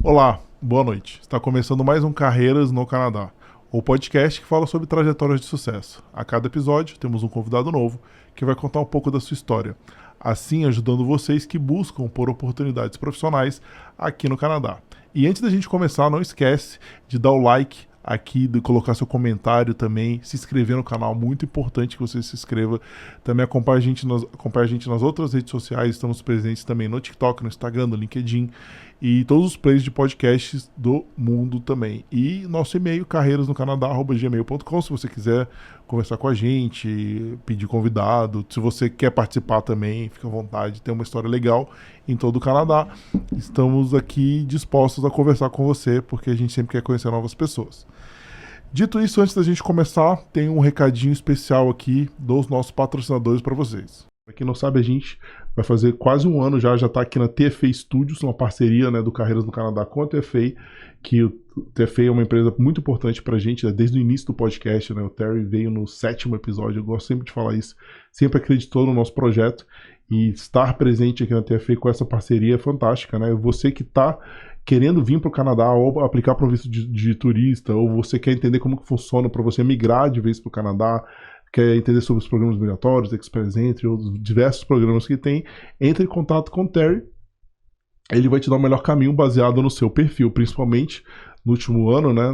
Olá, boa noite. Está começando mais um Carreiras no Canadá, o podcast que fala sobre trajetórias de sucesso. A cada episódio temos um convidado novo que vai contar um pouco da sua história, assim ajudando vocês que buscam por oportunidades profissionais aqui no Canadá. E antes da gente começar, não esquece de dar o like aqui, de colocar seu comentário também, se inscrever no canal, muito importante que você se inscreva. Também acompanhe a gente nas outras redes sociais, estamos presentes também no TikTok, no Instagram, no LinkedIn e todos os players de podcasts do mundo também. E nosso e-mail, carreirasnocanadá@gmail.com, se você quiser conversar com a gente, pedir convidado, se você quer participar também, fica à vontade, tem uma história legal em todo o Canadá. Estamos aqui dispostos a conversar com você, porque a gente sempre quer conhecer novas pessoas. Dito isso, antes da gente começar, tem um recadinho especial aqui dos nossos patrocinadores para vocês. Para quem não sabe, a gente vai fazer quase um ano já está aqui na TFA Studios, uma parceria, né, do Carreiras no Canadá com a TFA, que o TFA é uma empresa muito importante para a gente, né, desde o início do podcast, né, o Terry veio no 7º episódio, eu gosto sempre de falar isso, sempre acreditou no nosso projeto, e estar presente aqui na TFA com essa parceria é fantástica, né? Você que está querendo vir para o Canadá ou aplicar para o visto de turista, ou você quer entender como que funciona para você migrar de vez para o Canadá, quer entender sobre os programas migratórios, Express Entry, ou os diversos programas que tem, entre em contato com o Terry. Ele vai te dar o melhor caminho baseado no seu perfil, principalmente no último ano, né?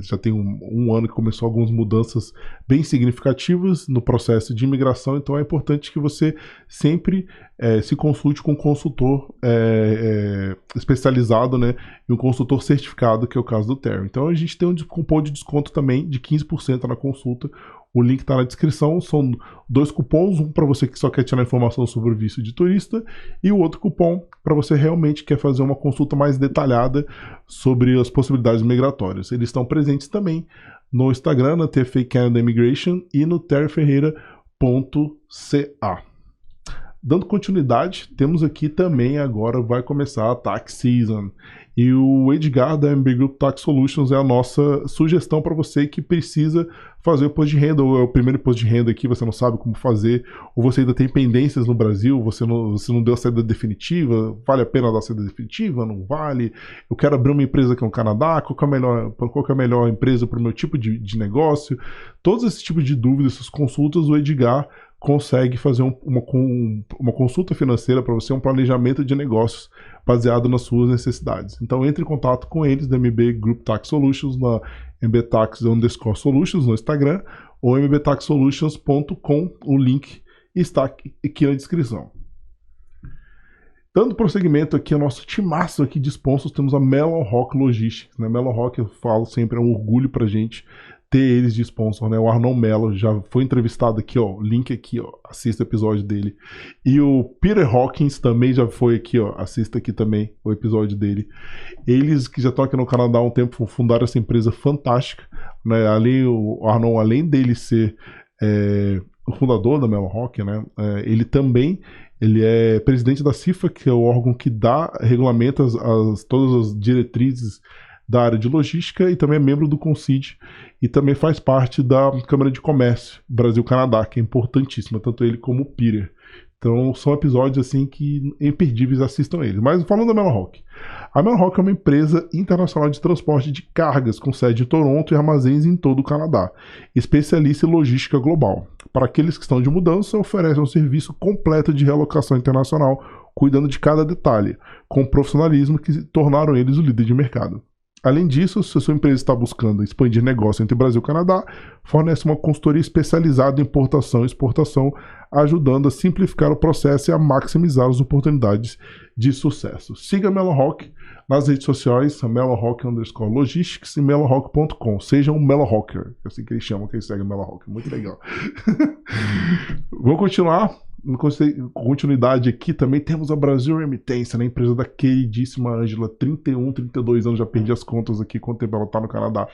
Já tem um ano que começou algumas mudanças bem significativas no processo de imigração, então é importante que você sempre se consulte com um consultor especializado, né? E um consultor certificado, que é o caso do Terry. Então a gente tem um cupom de desconto também de 15% na consulta. O link está na descrição, são 2 cupons, um para você que só quer tirar informação sobre o visto de turista e o outro cupom para você realmente quer fazer uma consulta mais detalhada sobre as possibilidades migratórias. Eles estão presentes também no Instagram, na TFA Canada Immigration e no terryferreira.ca. Dando continuidade, temos aqui também agora vai começar a Tax Season. E o Edgar da MB Group Tax Solutions é a nossa sugestão para você que precisa fazer o imposto de renda, ou é o primeiro imposto de renda aqui, você não sabe como fazer, ou você ainda tem pendências no Brasil, você não deu a saída definitiva, vale a pena dar a saída definitiva, não vale? Eu quero abrir uma empresa aqui no Canadá, qual que é a melhor empresa para o meu tipo de negócio? Todos esses tipos de dúvidas, essas consultas, o Edgar consegue fazer uma consulta financeira para você, um planejamento de negócios baseado nas suas necessidades. Então entre em contato com eles da MB Group Tax Solutions, na mbtax_solutions no Instagram, ou mbtaxsolutions.com, o link está aqui na descrição. Dando prosseguimento aqui ao nosso timaço aqui de sponsors, temos a Melon Rock Logistics. Né? Melon Rock, eu falo sempre, é um orgulho pra gente ter eles de sponsor, né? O Arnon Mello já foi entrevistado aqui, ó, link aqui, ó, assista o episódio dele. E o Peter Hawkins também já foi aqui, ó, assista aqui também o episódio dele. Eles que já estão aqui no Canadá há um tempo fundaram essa empresa fantástica, né? O Arnon, além dele ser o fundador da Melon Rock, né? Ele também é presidente da CIFA, que é o órgão que regulamenta todas as diretrizes da área de logística, e também é membro do CONCID e também faz parte da Câmara de Comércio Brasil-Canadá, que é importantíssima, tanto ele como o Peter. Então são episódios assim que imperdíveis, assistam eles. Mas falando da Melon Rock, a Melon Rock é uma empresa internacional de transporte de cargas com sede em Toronto e armazéns em todo o Canadá, especialista em logística global. Para aqueles que estão de mudança, oferece um serviço completo de realocação internacional, cuidando de cada detalhe, com profissionalismo que tornaram eles o líder de mercado. Além disso, se a sua empresa está buscando expandir negócio entre Brasil e Canadá, fornece uma consultoria especializada em importação e exportação, ajudando a simplificar o processo e a maximizar as oportunidades de sucesso. Siga a Melon Rock nas redes sociais, melonrock_logistics e melonrock.com. Seja um Melon Rocker, é assim que eles chamam, que eles seguem Melon Rock. Muito legal. Vamos continuar. Continuidade aqui também temos a Brasil Remittance, né? A empresa da queridíssima Ângela, 31, 32 anos, já perdi as contas aqui, quanto tempo ela está no Canadá.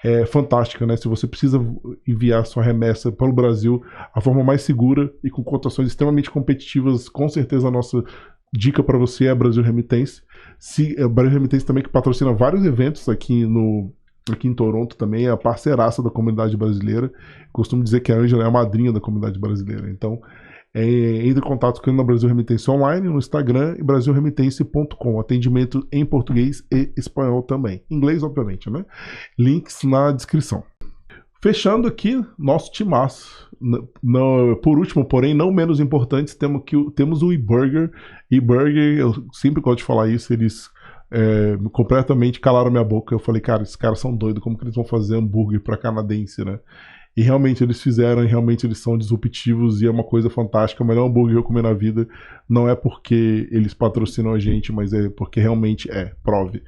É fantástica, né? Se você precisa enviar sua remessa para o Brasil, a forma mais segura e com cotações extremamente competitivas, com certeza a nossa dica para você é a Brasil Remittance. A Brasil Remittance também que patrocina vários eventos aqui em Toronto também, é a parceiraça da comunidade brasileira. Costumo dizer que a Ângela é a madrinha da comunidade brasileira. Então, Entre em contato com o Brasil Remitência Online no Instagram e brasilremitência.com. Atendimento em português e espanhol também. Inglês, obviamente, né? Links na descrição. Fechando aqui, nosso timaço. Por último, porém, não menos importante, temos o eBurger. eBurger, eu sempre gosto de falar isso, eles completamente calaram minha boca. Eu falei, cara, esses caras são doidos, como que eles vão fazer hambúrguer para canadense, né? E realmente eles fizeram, e realmente eles são disruptivos e é uma coisa fantástica. O melhor hambúrguer que eu comi na vida não é porque eles patrocinam a gente, mas é porque realmente prove.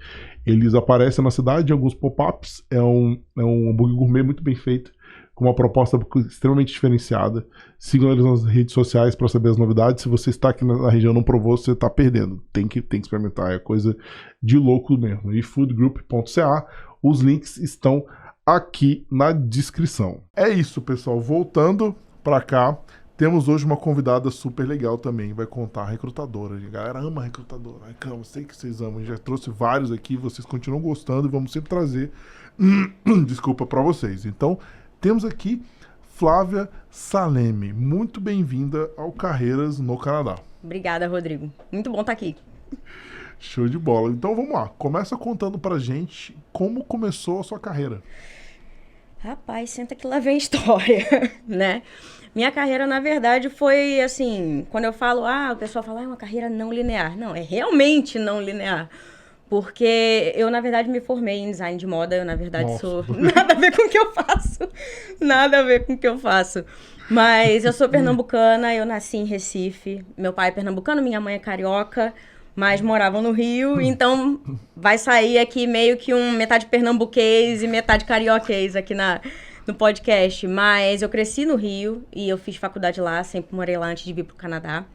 Eles aparecem na cidade em alguns pop-ups, é um hambúrguer gourmet muito bem feito, com uma proposta extremamente diferenciada. Sigam eles nas redes sociais para saber as novidades. Se você está aqui na região e não provou, você está perdendo. Tem que experimentar, é coisa de louco mesmo. E foodgroup.ca, os links estão aqui na descrição. É isso, pessoal. Voltando para cá, temos hoje uma convidada super legal também. Vai contar a recrutadora. A galera ama a recrutadora. Eu sei que vocês amam. Já trouxe vários aqui. Vocês continuam gostando e vamos sempre trazer desculpa para vocês. Então, temos aqui Flávia Saleme. Muito bem-vinda ao Carreiras no Canadá. Obrigada, Rodrigo. Muito bom estar aqui. Show de bola. Então vamos lá. Começa contando pra gente como começou a sua carreira. Rapaz, senta que lá vem a história, né? Minha carreira, na verdade, foi assim... Quando eu falo, o pessoal fala, é uma carreira não linear. Não, é realmente não linear. Porque eu, na verdade, me formei em design de moda. Eu, na verdade, sou... Nada a ver com o que eu faço. Nada a ver com o que eu faço. Mas eu sou pernambucana, eu nasci em Recife. Meu pai é pernambucano, minha mãe é carioca. Mas moravam no Rio, então vai sair aqui meio que metade pernambuquês e metade carioquês aqui no podcast. Mas eu cresci no Rio e eu fiz faculdade lá, sempre morei lá antes de vir pro Canadá.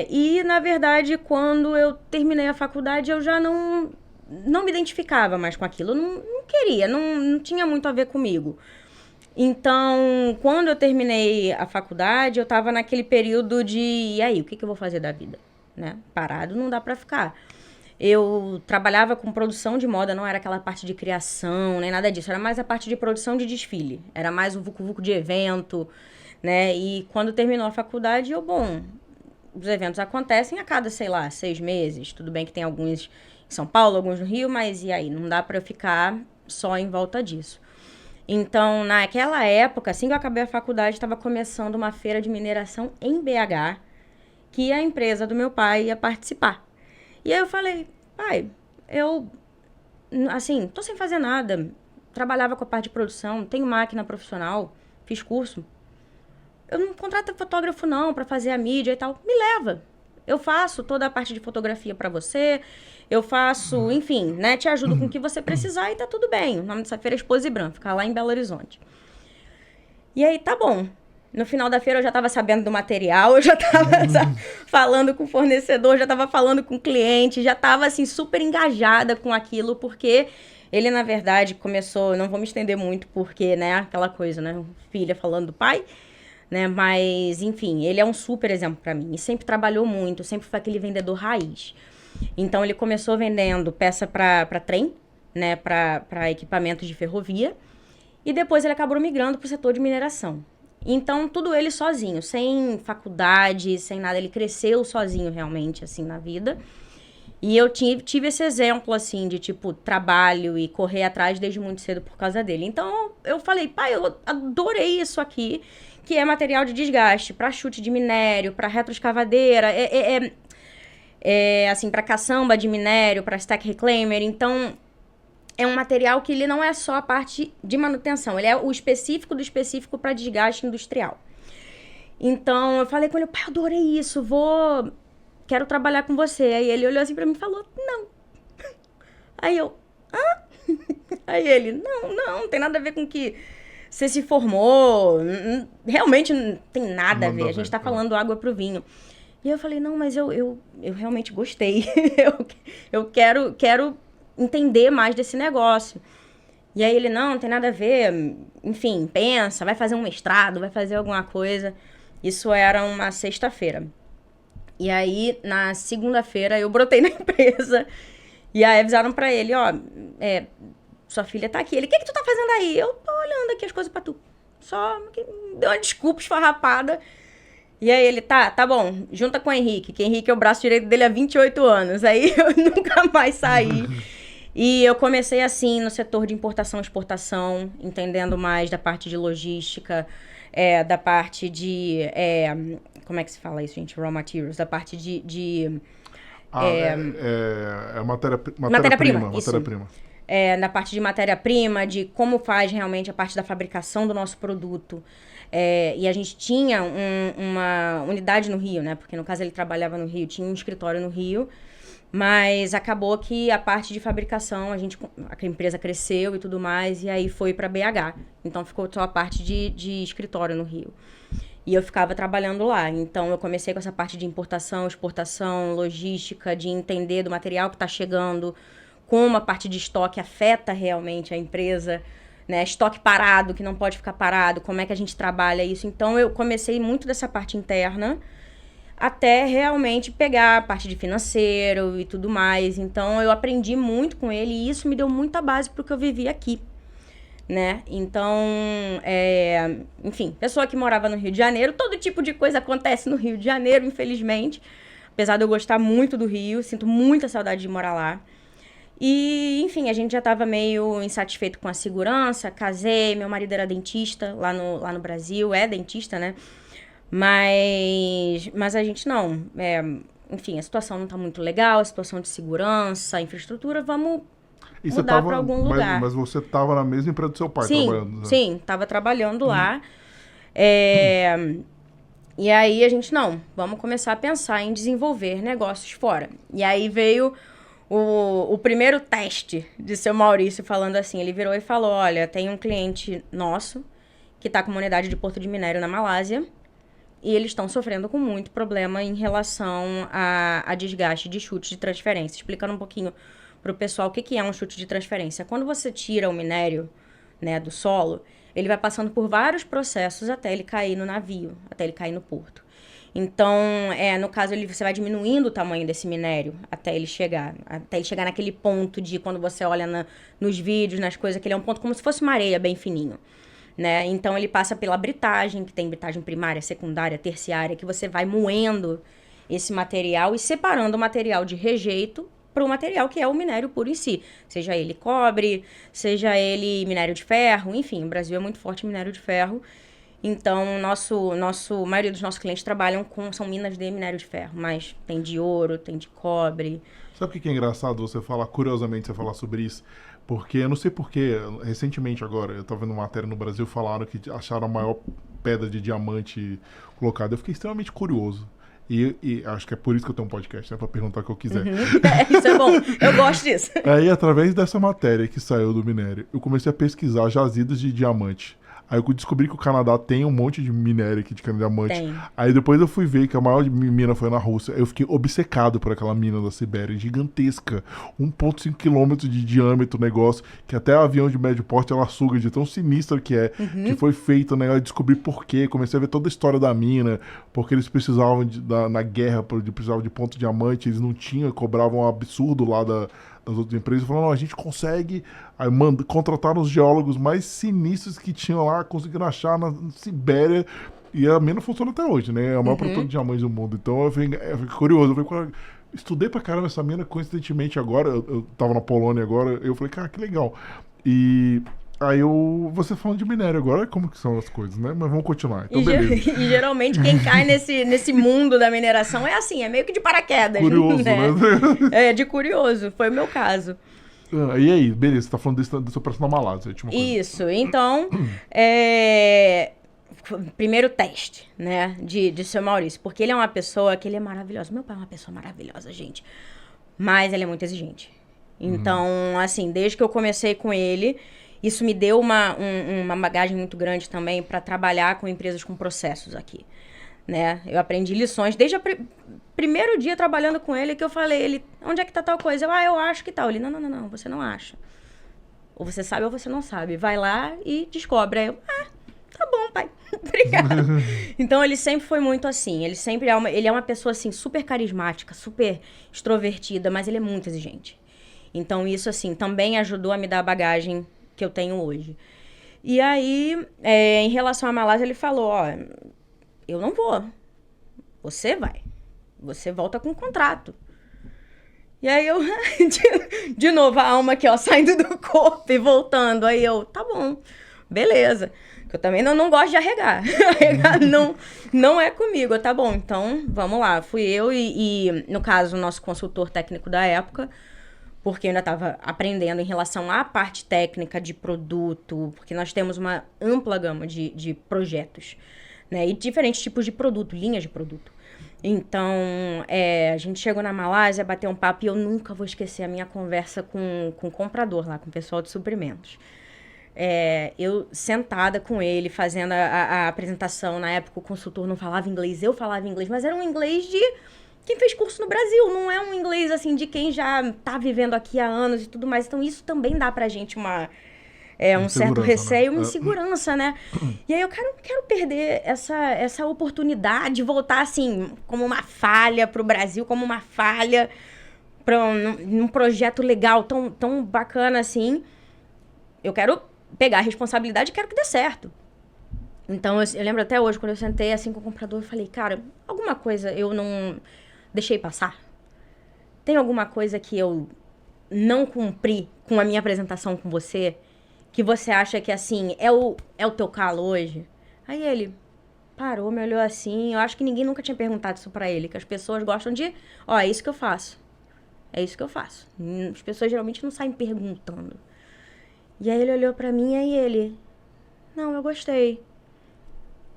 E, na verdade, quando eu terminei a faculdade, eu já não me identificava mais com aquilo. Eu não queria, não tinha muito a ver comigo. Então, quando eu terminei a faculdade, eu estava naquele período de, e aí, o que eu vou fazer da vida? Né? Parado não dá pra ficar. Eu trabalhava com produção de moda, não era aquela parte de criação, nem nada disso. Era mais a parte de produção de desfile. Era mais o vucu-vucu de evento, né? E quando terminou a faculdade, os eventos acontecem a cada, 6 meses. Tudo bem que tem alguns em São Paulo, alguns no Rio, mas e aí? Não dá pra eu ficar só em volta disso. Então, naquela época, assim que eu acabei a faculdade, estava começando uma feira de mineração em BH, que a empresa do meu pai ia participar. E aí eu falei, pai, eu, assim, tô sem fazer nada. Trabalhava com a parte de produção, tenho máquina profissional, fiz curso. Eu não contrato fotógrafo não, pra fazer a mídia e tal. Me leva. Eu faço toda a parte de fotografia pra você, eu faço, enfim, né, te ajudo com o que você precisar e tá tudo bem. O nome dessa feira é Exposibran, fica lá em Belo Horizonte. E aí, tá bom. No final da feira eu já estava sabendo do material, eu já estava falando com o fornecedor, já estava falando com o cliente, já estava assim super engajada com aquilo, porque ele na verdade começou, não vou me estender muito porque, né, aquela coisa, né, filha falando do pai, né, mas enfim, ele é um super exemplo para mim e sempre trabalhou muito, sempre foi aquele vendedor raiz. Então ele começou vendendo peça para trem, né, para equipamentos de ferrovia e depois ele acabou migrando para o setor de mineração. Então, tudo ele sozinho, sem faculdade, sem nada. Ele cresceu sozinho, realmente, assim, na vida. E eu tive esse exemplo, assim, de, tipo, trabalho e correr atrás desde muito cedo por causa dele. Então, eu falei, pai, eu adorei isso aqui, que é material de desgaste para chute de minério, para retroescavadeira, assim, para caçamba de minério, para stack reclaimer. Então, é um material que ele não é só a parte de manutenção, ele é o específico do específico para desgaste industrial. Então, eu falei com ele, pai, adorei isso, quero trabalhar com você. Aí ele olhou assim pra mim e falou, não. Aí eu, hã? Aí ele, não tem nada a ver com que você se formou, realmente não tem nada a ver, a gente tá falando água pro vinho. E eu falei, não, mas eu realmente gostei, eu quero entender mais desse negócio. E aí ele, não tem nada a ver, enfim, pensa, vai fazer um mestrado, vai fazer alguma coisa. Isso era uma sexta-feira. E aí, na segunda-feira, eu brotei na empresa e aí avisaram pra ele, sua filha tá aqui. Ele, o que tu tá fazendo aí? Eu tô olhando aqui as coisas pra tu. Só deu uma desculpa esfarrapada. E aí ele, tá bom, junta com o Henrique, que Henrique é o braço direito dele há 28 anos. Aí eu nunca mais saí. E eu comecei assim no setor de importação e exportação, entendendo mais da parte de logística, da parte de... como é que se fala isso, gente? Raw materials, da parte de matéria-prima. Matéria-prima. Na parte de matéria-prima, de como faz realmente a parte da fabricação do nosso produto. E a gente tinha uma unidade no Rio, né? Porque no caso ele trabalhava no Rio, tinha um escritório no Rio, mas acabou que a parte de fabricação, a empresa cresceu e tudo mais, e aí foi para BH. Então ficou só a parte de escritório no Rio. E eu ficava trabalhando lá. Então eu comecei com essa parte de importação, exportação, logística, de entender do material que está chegando, como a parte de estoque afeta realmente a empresa, né? Estoque parado, que não pode ficar parado, como é que a gente trabalha isso. Então eu comecei muito dessa parte interna, até realmente pegar a parte de financeiro e tudo mais. Então eu aprendi muito com ele e isso me deu muita base para o que eu vivi aqui, né? Então, enfim, pessoa que morava no Rio de Janeiro, todo tipo de coisa acontece no Rio de Janeiro, infelizmente. Apesar de eu gostar muito do Rio, sinto muita saudade de morar lá. E, enfim, a gente já estava meio insatisfeito com a segurança, casei, meu marido era dentista lá no Brasil, é dentista, né? Mas a gente não. Enfim, a situação não tá muito legal, a situação de segurança, a infraestrutura, vamos mudar para algum lugar. Mas você estava na mesma empresa do seu pai trabalhando? Né? Sim, estava trabalhando lá. E aí a gente, vamos começar a pensar em desenvolver negócios fora. E aí veio o primeiro teste de seu Maurício falando assim, ele virou e falou, olha, tem um cliente nosso que está com uma unidade de porto de minério na Malásia, e eles estão sofrendo com muito problema em relação a desgaste de chute de transferência. Explicando um pouquinho para o pessoal o que é um chute de transferência. Quando você tira o minério, né, do solo, ele vai passando por vários processos até ele cair no navio, até ele cair no porto. Então, no caso, você vai diminuindo o tamanho desse minério até ele chegar naquele ponto de, quando você olha nos vídeos, nas coisas, que ele é um ponto como se fosse uma areia bem fininho. Né? Então ele passa pela britagem, que tem britagem primária, secundária, terciária, que você vai moendo esse material e separando o material de rejeito para o material que é o minério puro em si. Seja ele cobre, seja ele minério de ferro, enfim, o Brasil é muito forte em minério de ferro. Então, a maioria dos nossos clientes trabalham são minas de minério de ferro, mas tem de ouro, tem de cobre. Sabe o que é engraçado você falar, curiosamente, você falar sobre isso? Porque, eu não sei porquê, recentemente agora, eu estava vendo uma matéria no Brasil, falaram que acharam a maior pedra de diamante colocada. Eu fiquei extremamente curioso. E acho que é por isso que eu tenho um podcast, né? Pra perguntar o que eu quiser. Isso é bom, eu gosto disso. Aí, através dessa matéria que saiu do minério, eu comecei a pesquisar jazidas de diamante. Aí eu descobri que o Canadá tem um monte de minério aqui de cana-de-diamante. Tem. Aí depois eu fui ver que a maior mina foi na Rússia. Eu fiquei obcecado por aquela mina da Sibéria, gigantesca. 1,5 km de diâmetro o negócio, que até avião de médio porte ela suga, de tão sinistro que é. Que foi feito, né? Eu descobri por quê. Comecei a ver toda a história da mina, porque eles precisavam, na guerra, precisavam de ponto diamante, eles não tinham, cobravam um absurdo lá das outras empresas, falando, não, a gente consegue. Aí contrataram os geólogos mais sinistros que tinham lá, conseguiram achar na Sibéria, e a mina funciona até hoje, né? É a maior produtora de diamantes do mundo. Então eu fiquei curioso, estudei pra caramba essa mina, coincidentemente agora, eu tava na Polônia agora, eu falei, cara, que legal. E aí você falando de minério agora, como que são as coisas, né? Mas vamos continuar. Então, beleza. E geralmente quem cai nesse mundo da mineração é assim, é meio que de paraquedas. Curioso, né? De curioso, foi o meu caso. E aí, beleza, você tá falando do seu preço na Malásia. Isso, então, primeiro teste, né, de seu Maurício, porque ele é uma pessoa que ele é maravilhoso. Meu pai é uma pessoa maravilhosa, gente, mas ele é muito exigente. Então, assim, desde que eu comecei com ele, isso me deu uma bagagem muito grande também para trabalhar com empresas com processos aqui, né? Eu aprendi lições desde o primeiro dia trabalhando com ele, que eu falei, onde é que tá tal coisa? Eu acho que tal. Ele, não, você não acha. Ou você sabe ou você não sabe. Vai lá e descobre. Aí eu, tá bom, pai. Obrigada. Então, ele sempre foi muito assim. Ele é uma pessoa, assim, super carismática, super extrovertida, mas ele é muito exigente. Então, isso, assim, também ajudou a me dar a bagagem que eu tenho hoje. E aí, em relação à Malásia, ele falou, eu não vou. Você vai. Você volta com um contrato. E aí eu, de novo, a alma aqui, ó, saindo do corpo e voltando. Aí eu, tá bom, beleza. Eu também não gosto de arregar. Arregar não é comigo. Tá bom, então vamos lá. Fui eu e, no caso, o nosso consultor técnico da época, porque eu ainda estava aprendendo em relação à parte técnica de produto, porque nós temos uma ampla gama de projetos, né? E diferentes tipos de produto, linhas de produto. Então, a gente chegou na Malásia, bateu um papo, e eu nunca vou esquecer a minha conversa com o comprador lá, com o pessoal de suprimentos. Eu sentada com ele, fazendo a apresentação. Na época, o consultor não falava inglês, eu falava inglês, mas era um inglês de quem fez curso no Brasil, não é um inglês, assim, de quem já tá vivendo aqui há anos e tudo mais. Então, isso também dá pra gente um certo receio, uma insegurança, né? E aí eu quero perder essa oportunidade de voltar, assim, como uma falha pro Brasil, como uma falha num projeto legal, tão bacana assim. Eu quero pegar a responsabilidade e quero que dê certo. Então, eu lembro até hoje, quando eu sentei assim com o comprador, eu falei, cara, alguma coisa eu não deixei passar? Tem alguma coisa que eu não cumpri com a minha apresentação com você, que você acha que, assim, é o teu calo hoje? Aí ele parou, me olhou assim, eu acho que ninguém nunca tinha perguntado isso pra ele, que as pessoas gostam de, é isso que eu faço. É isso que eu faço. As pessoas geralmente não saem perguntando. E aí ele olhou pra mim, aí ele, não, eu gostei.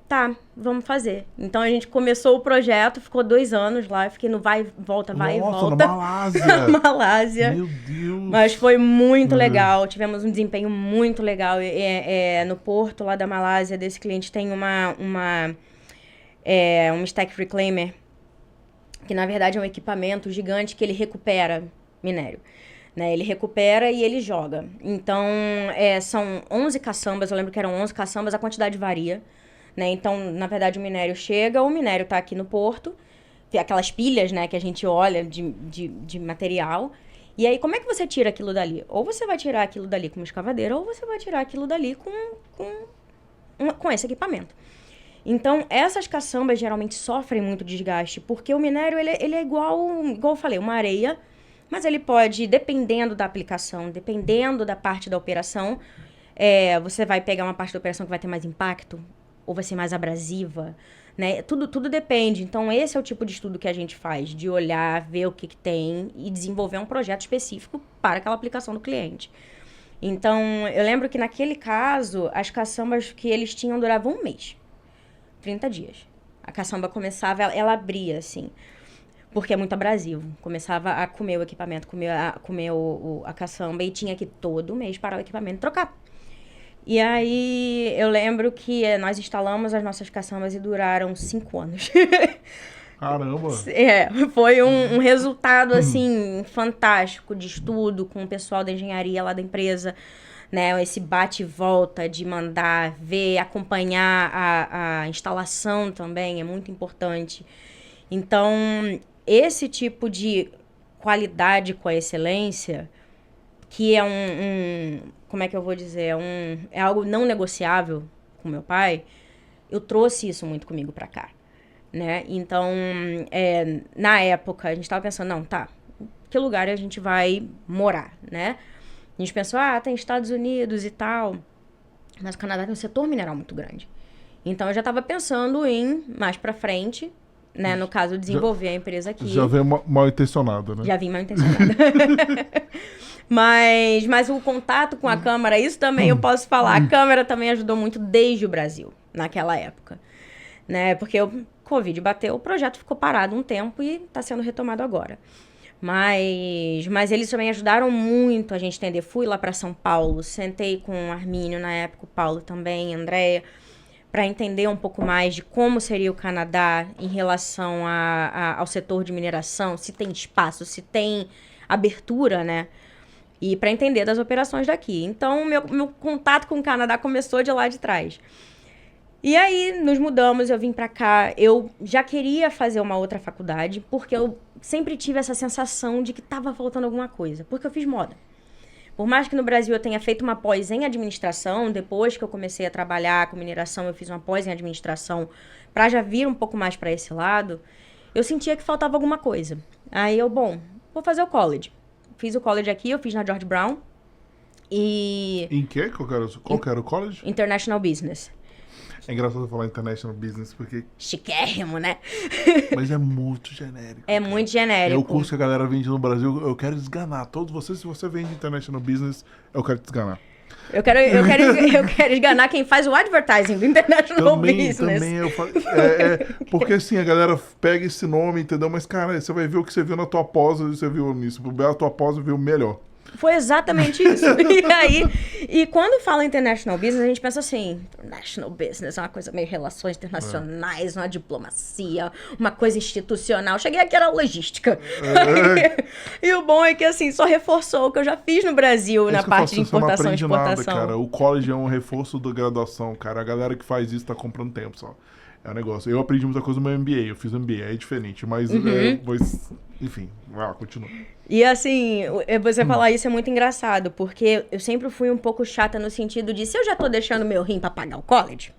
Tá, vamos fazer. Então a gente começou o projeto, ficou 2 anos lá, eu fiquei no vai e volta, vai e volta. Na Malásia! Malásia. Meu Deus! Mas foi muito legal, tivemos um desempenho muito legal. No porto lá da Malásia, desse cliente, tem um stack reclaimer, que na verdade é um equipamento gigante que ele recupera minério. Né, ele recupera e ele joga. Então, são 11 caçambas, eu lembro que eram 11 caçambas, a quantidade varia. Né? Então, na verdade, o minério chega, o minério tá aqui no porto, tem aquelas pilhas, né, que a gente olha de material. E aí, como é que você tira aquilo dali? Ou você vai tirar aquilo dali com uma escavadeira, ou você vai tirar aquilo dali com esse equipamento. Então, essas caçambas geralmente sofrem muito desgaste, porque o minério ele é igual eu falei, uma areia, mas ele pode, dependendo da aplicação, dependendo da parte da operação, você vai pegar uma parte da operação que vai ter mais impacto, ou vai ser mais abrasiva, né? Tudo depende. Então, esse é o tipo de estudo que a gente faz, de olhar, ver o que tem e desenvolver um projeto específico para aquela aplicação do cliente. Então, eu lembro que naquele caso, as caçambas que eles tinham duravam 1 mês, 30 dias. A caçamba começava, ela abria, assim, porque é muito abrasivo. Começava a comer o equipamento, comer a caçamba, e tinha que todo mês parar o equipamento e trocar. E aí, eu lembro que nós instalamos as nossas caçambas e duraram 5 anos. Caramba! Foi um resultado, assim, fantástico de estudo com o pessoal da engenharia lá da empresa, né? Esse bate e volta de mandar, ver, acompanhar a instalação também é muito importante. Então, esse tipo de qualidade com a excelência, que é como é que eu vou dizer, é algo não negociável com meu pai, eu trouxe isso muito comigo pra cá, né? Então, na época, a gente tava pensando, não, tá, que lugar a gente vai morar, né? A gente pensou, tem Estados Unidos e tal, mas o Canadá tem um setor mineral muito grande. Então, eu já tava pensando em, mais pra frente, né, no caso, desenvolver a empresa aqui. Já vem mal intencionada, né? Já vim mal intencionada. Mas o contato com a Câmara, isso também eu posso falar. A Câmara também ajudou muito desde o Brasil, naquela época. Né? Porque o Covid bateu, o projeto ficou parado um tempo e está sendo retomado agora. Mas eles também ajudaram muito a gente entender. Fui lá para São Paulo, sentei com o Armínio na época, o Paulo também, a Andréia, para entender um pouco mais de como seria o Canadá em relação ao setor de mineração, se tem espaço, se tem abertura, né? E para entender das operações daqui. Então, meu contato com o Canadá começou de lá de trás. E aí, nos mudamos, eu vim para cá. Eu já queria fazer uma outra faculdade, porque eu sempre tive essa sensação de que estava faltando alguma coisa. Porque eu fiz moda. Por mais que no Brasil eu tenha feito uma pós em administração, depois que eu comecei a trabalhar com mineração, eu fiz uma pós em administração para já vir um pouco mais para esse lado, eu sentia que faltava alguma coisa. Aí eu, bom, vou fazer o college. Fiz o college aqui, eu fiz na George Brown. E... Em quê? Qual que era o college? International Business. É engraçado falar International Business porque... Chiquérrimo, né? Mas é muito genérico. É cara. muito genérico. É o curso que a galera vende no Brasil. Eu quero desganar todos vocês. Se você vende International Business, eu quero te desganar. Eu quero esganar quem faz o advertising do International Business. Também eu falo. Porque assim, a galera pega esse nome, entendeu? Mas, cara, você vai ver o que você viu na tua pós e você viu nisso. A tua pós viu o melhor. Foi exatamente isso. E aí, quando fala International Business, a gente pensa assim, International Business é uma coisa meio relações internacionais, uma diplomacia, uma coisa institucional. Cheguei aqui, era logística. E o bom é que, assim, só reforçou o que eu já fiz no Brasil na parte de importação e exportação. Nada, cara. O college é um reforço da graduação, cara. A galera que faz isso tá comprando tempo só. É um negócio. Eu aprendi muita coisa no meu MBA. Eu fiz MBA, é diferente. Mas, enfim, continua. E assim, você falar isso é muito engraçado, porque eu sempre fui um pouco chata no sentido de, se eu já tô deixando meu rim pra pagar o college,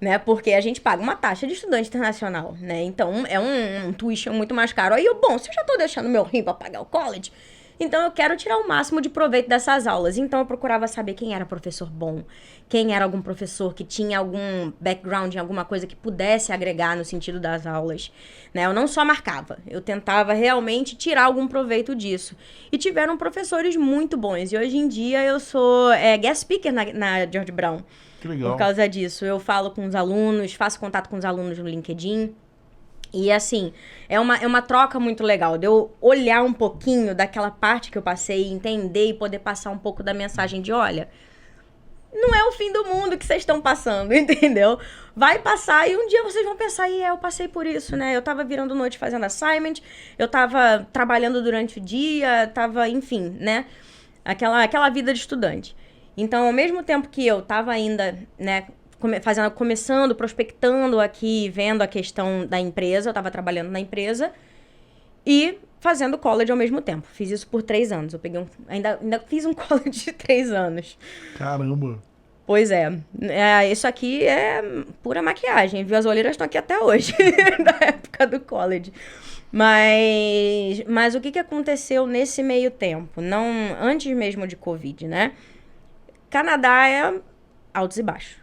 né? Porque a gente paga uma taxa de estudante internacional, né? Então, é um tuition muito mais caro. Aí, se eu já tô deixando meu rim pra pagar o college, então eu quero tirar o máximo de proveito dessas aulas. Então, eu procurava saber quem era professor bom, quem era algum professor que tinha algum background em alguma coisa que pudesse agregar no sentido das aulas, né? Eu não só marcava, eu tentava realmente tirar algum proveito disso. E tiveram professores muito bons. E hoje em dia eu sou guest speaker na George Brown. Que legal. Por causa disso. Eu falo com os alunos, faço contato com os alunos no LinkedIn. E assim, é uma troca muito legal, de eu olhar um pouquinho daquela parte que eu passei, entender e poder passar um pouco da mensagem de, olha, não é o fim do mundo que vocês estão passando, entendeu? Vai passar e um dia vocês vão pensar, eu passei por isso, né? Eu tava virando noite fazendo assignment, eu tava trabalhando durante o dia, enfim, né? Aquela vida de estudante. Então, ao mesmo tempo que eu tava ainda, né, começando, prospectando aqui, vendo a questão da empresa, eu estava trabalhando na empresa e fazendo college ao mesmo tempo. Fiz isso por 3 anos. Eu peguei ainda fiz um college de 3 anos. Caramba! Pois é. Isso aqui é pura maquiagem, viu? As olheiras estão aqui até hoje, da época do college. Mas o que aconteceu nesse meio tempo? Antes mesmo de Covid, né? Canadá é altos e baixos.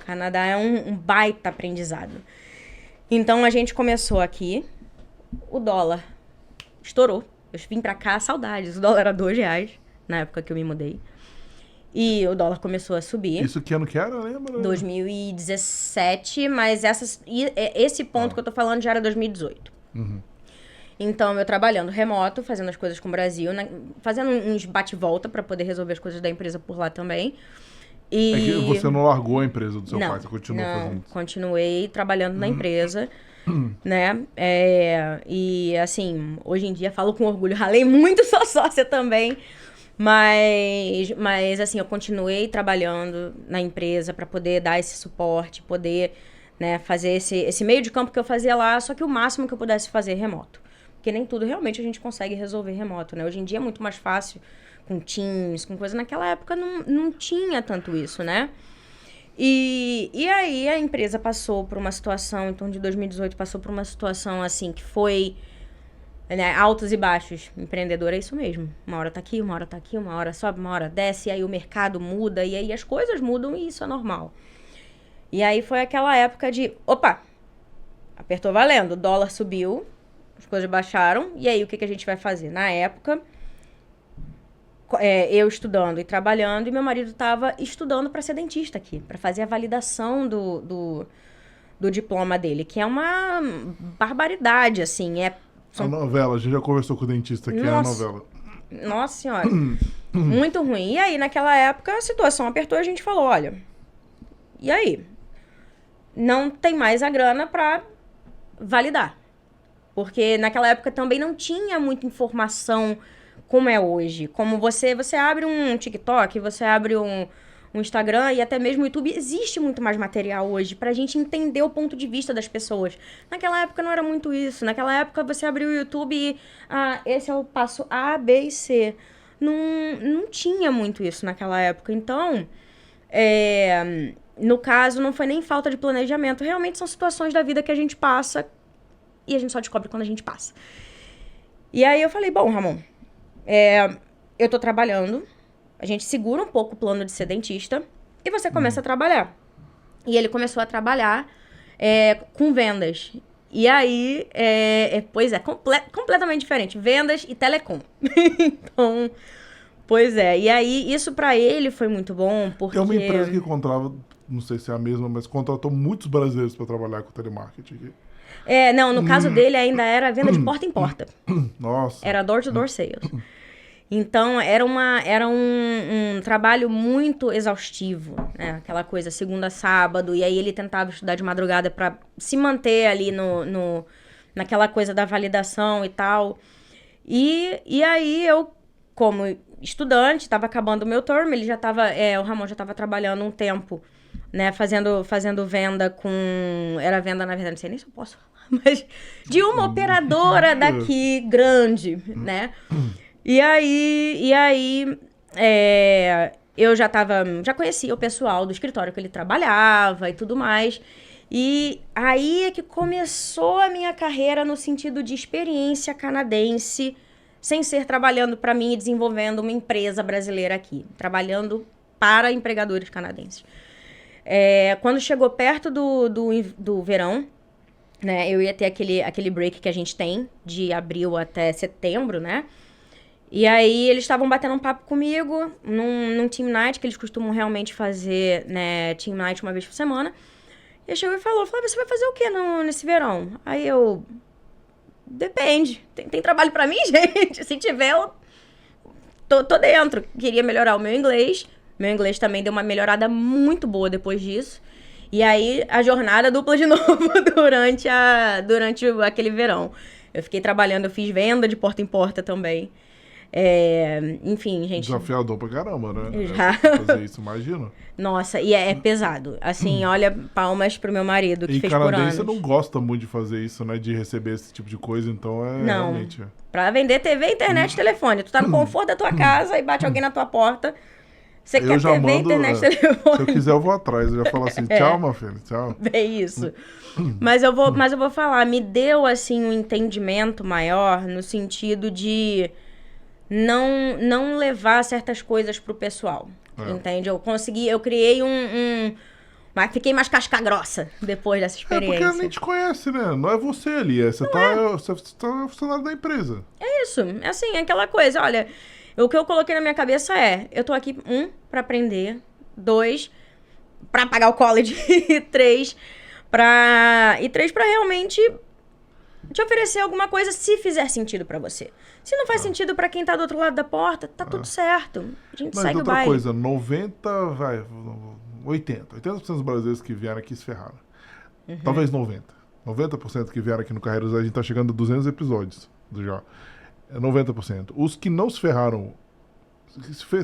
Canadá é um baita aprendizado. Então, a gente começou aqui, o dólar estourou. Eu vim pra cá, saudades. O dólar era R$2 na época que eu me mudei. E o dólar começou a subir. Isso que ano que era, lembra? 2017, mas esse ponto que eu tô falando já era 2018. Uhum. Então, eu trabalhando remoto, fazendo as coisas com o Brasil, fazendo uns bate-volta pra poder resolver as coisas da empresa por lá também. É que você não largou a empresa do seu pai, você continuou fazendo isso. Continuei trabalhando na empresa, né? E assim, hoje em dia falo com orgulho, ralei muito, sou sócia também, mas assim, eu continuei trabalhando na empresa para poder dar esse suporte, poder, né, fazer esse meio de campo que eu fazia lá, só que o máximo que eu pudesse fazer remoto. Porque nem tudo realmente a gente consegue resolver remoto, né? Hoje em dia é muito mais fácil com Teams, com coisa. Naquela época não tinha tanto isso, né? E aí a empresa passou por uma situação, em torno de 2018, passou por uma situação assim que foi, né, altos e baixos. Empreendedor é isso mesmo. Uma hora tá aqui, uma hora tá aqui, uma hora sobe, uma hora desce, e aí o mercado muda, e aí as coisas mudam e isso é normal. E aí foi aquela época de, opa, apertou valendo, o dólar subiu, as coisas baixaram, e aí o que a gente vai fazer? Na época, eu estudando e trabalhando, e meu marido estava estudando para ser dentista aqui, para fazer a validação do diploma dele, que é uma barbaridade, assim. A novela, a gente já conversou com o dentista aqui, Nossa, é a novela. Nossa senhora, muito ruim. E aí, naquela época, a situação apertou e a gente falou, olha, e aí? Não tem mais a grana para validar. Porque naquela época também não tinha muita informação como é hoje. Como você abre um TikTok, você abre um Instagram e até mesmo o YouTube, existe muito mais material hoje pra gente entender o ponto de vista das pessoas. Naquela época não era muito isso. Naquela época você abriu o YouTube e esse é o passo A, B e C. não tinha muito isso naquela época. Então, no caso, não foi nem falta de planejamento. Realmente são situações da vida que a gente passa e a gente só descobre quando a gente passa. E aí eu falei, bom, Ramon, eu tô trabalhando, a gente segura um pouco o plano de ser dentista e você começa a trabalhar. E ele começou a trabalhar com vendas. E aí, pois é, completamente diferente. Vendas e telecom. Então, pois é. E aí, isso pra ele foi muito bom, porque... Tem uma empresa que contratava, não sei se é a mesma, mas contratou muitos brasileiros para trabalhar com telemarketing aqui. Não, no caso dele ainda era venda de porta em porta. Nossa. Era door-to-door sales. Então, era um trabalho muito exaustivo, né? Aquela coisa, segunda a sábado, e aí ele tentava estudar de madrugada para se manter ali naquela coisa da validação e tal. E aí eu, como estudante, estava acabando o meu term, ele já estava, o Ramon já estava trabalhando um tempo, né? Fazendo venda com... Era venda, na verdade, não sei nem se eu posso falar, mas de uma operadora daqui, grande, né? E aí eu já conhecia o pessoal do escritório que ele trabalhava e tudo mais. E aí é que começou a minha carreira no sentido de experiência canadense, sem ser trabalhando para mim e desenvolvendo uma empresa brasileira aqui, trabalhando para empregadores canadenses. Quando chegou perto do verão, né, eu ia ter aquele break que a gente tem, de abril até setembro, né? E aí, eles estavam batendo um papo comigo num team night, que eles costumam realmente fazer, né, team night uma vez por semana. E ele chegou e falou, você vai fazer o quê nesse verão? Aí eu, depende, tem trabalho pra mim, gente? Se tiver, eu tô dentro. Queria melhorar o meu inglês também deu uma melhorada muito boa depois disso. E aí, a jornada dupla de novo durante aquele verão. Eu fiquei trabalhando, eu fiz venda de porta em porta também. Enfim, gente... Desafiador pra caramba, né? Já. Fazer isso, imagina. Nossa, e é pesado. Assim, olha, palmas pro meu marido, que fez por anos. E canadense não gosta muito de fazer isso, né? De receber esse tipo de coisa, então não. Realmente... Pra vender TV, internet, telefone. Tu tá no conforto da tua casa e bate alguém na tua porta. Você quer TV, internet, telefone. Se eu quiser, eu vou atrás. Eu já falo assim, tchau, meu filho, tchau. É isso. Mas eu vou falar, me deu, assim, um entendimento maior no sentido de... não levar certas coisas pro pessoal, entende? Eu criei mas fiquei mais casca grossa depois dessa experiência. Porque nem te conhece, né? Não é você ali, você tá funcionário da empresa. É isso, assim, aquela coisa, olha, o que eu coloquei na minha cabeça eu tô aqui, pra aprender, 2, pra pagar o college, e 3, pra realmente... te oferecer alguma coisa se fizer sentido pra você. Se não faz sentido pra quem tá do outro lado da porta, tá tudo certo. A gente segue o baile. Mas outra coisa, 80% dos brasileiros que vieram aqui se ferraram. Talvez 90%. 90% que vieram aqui no Carreiras, a gente tá chegando a 200 episódios do já. 90%. Os que não se ferraram,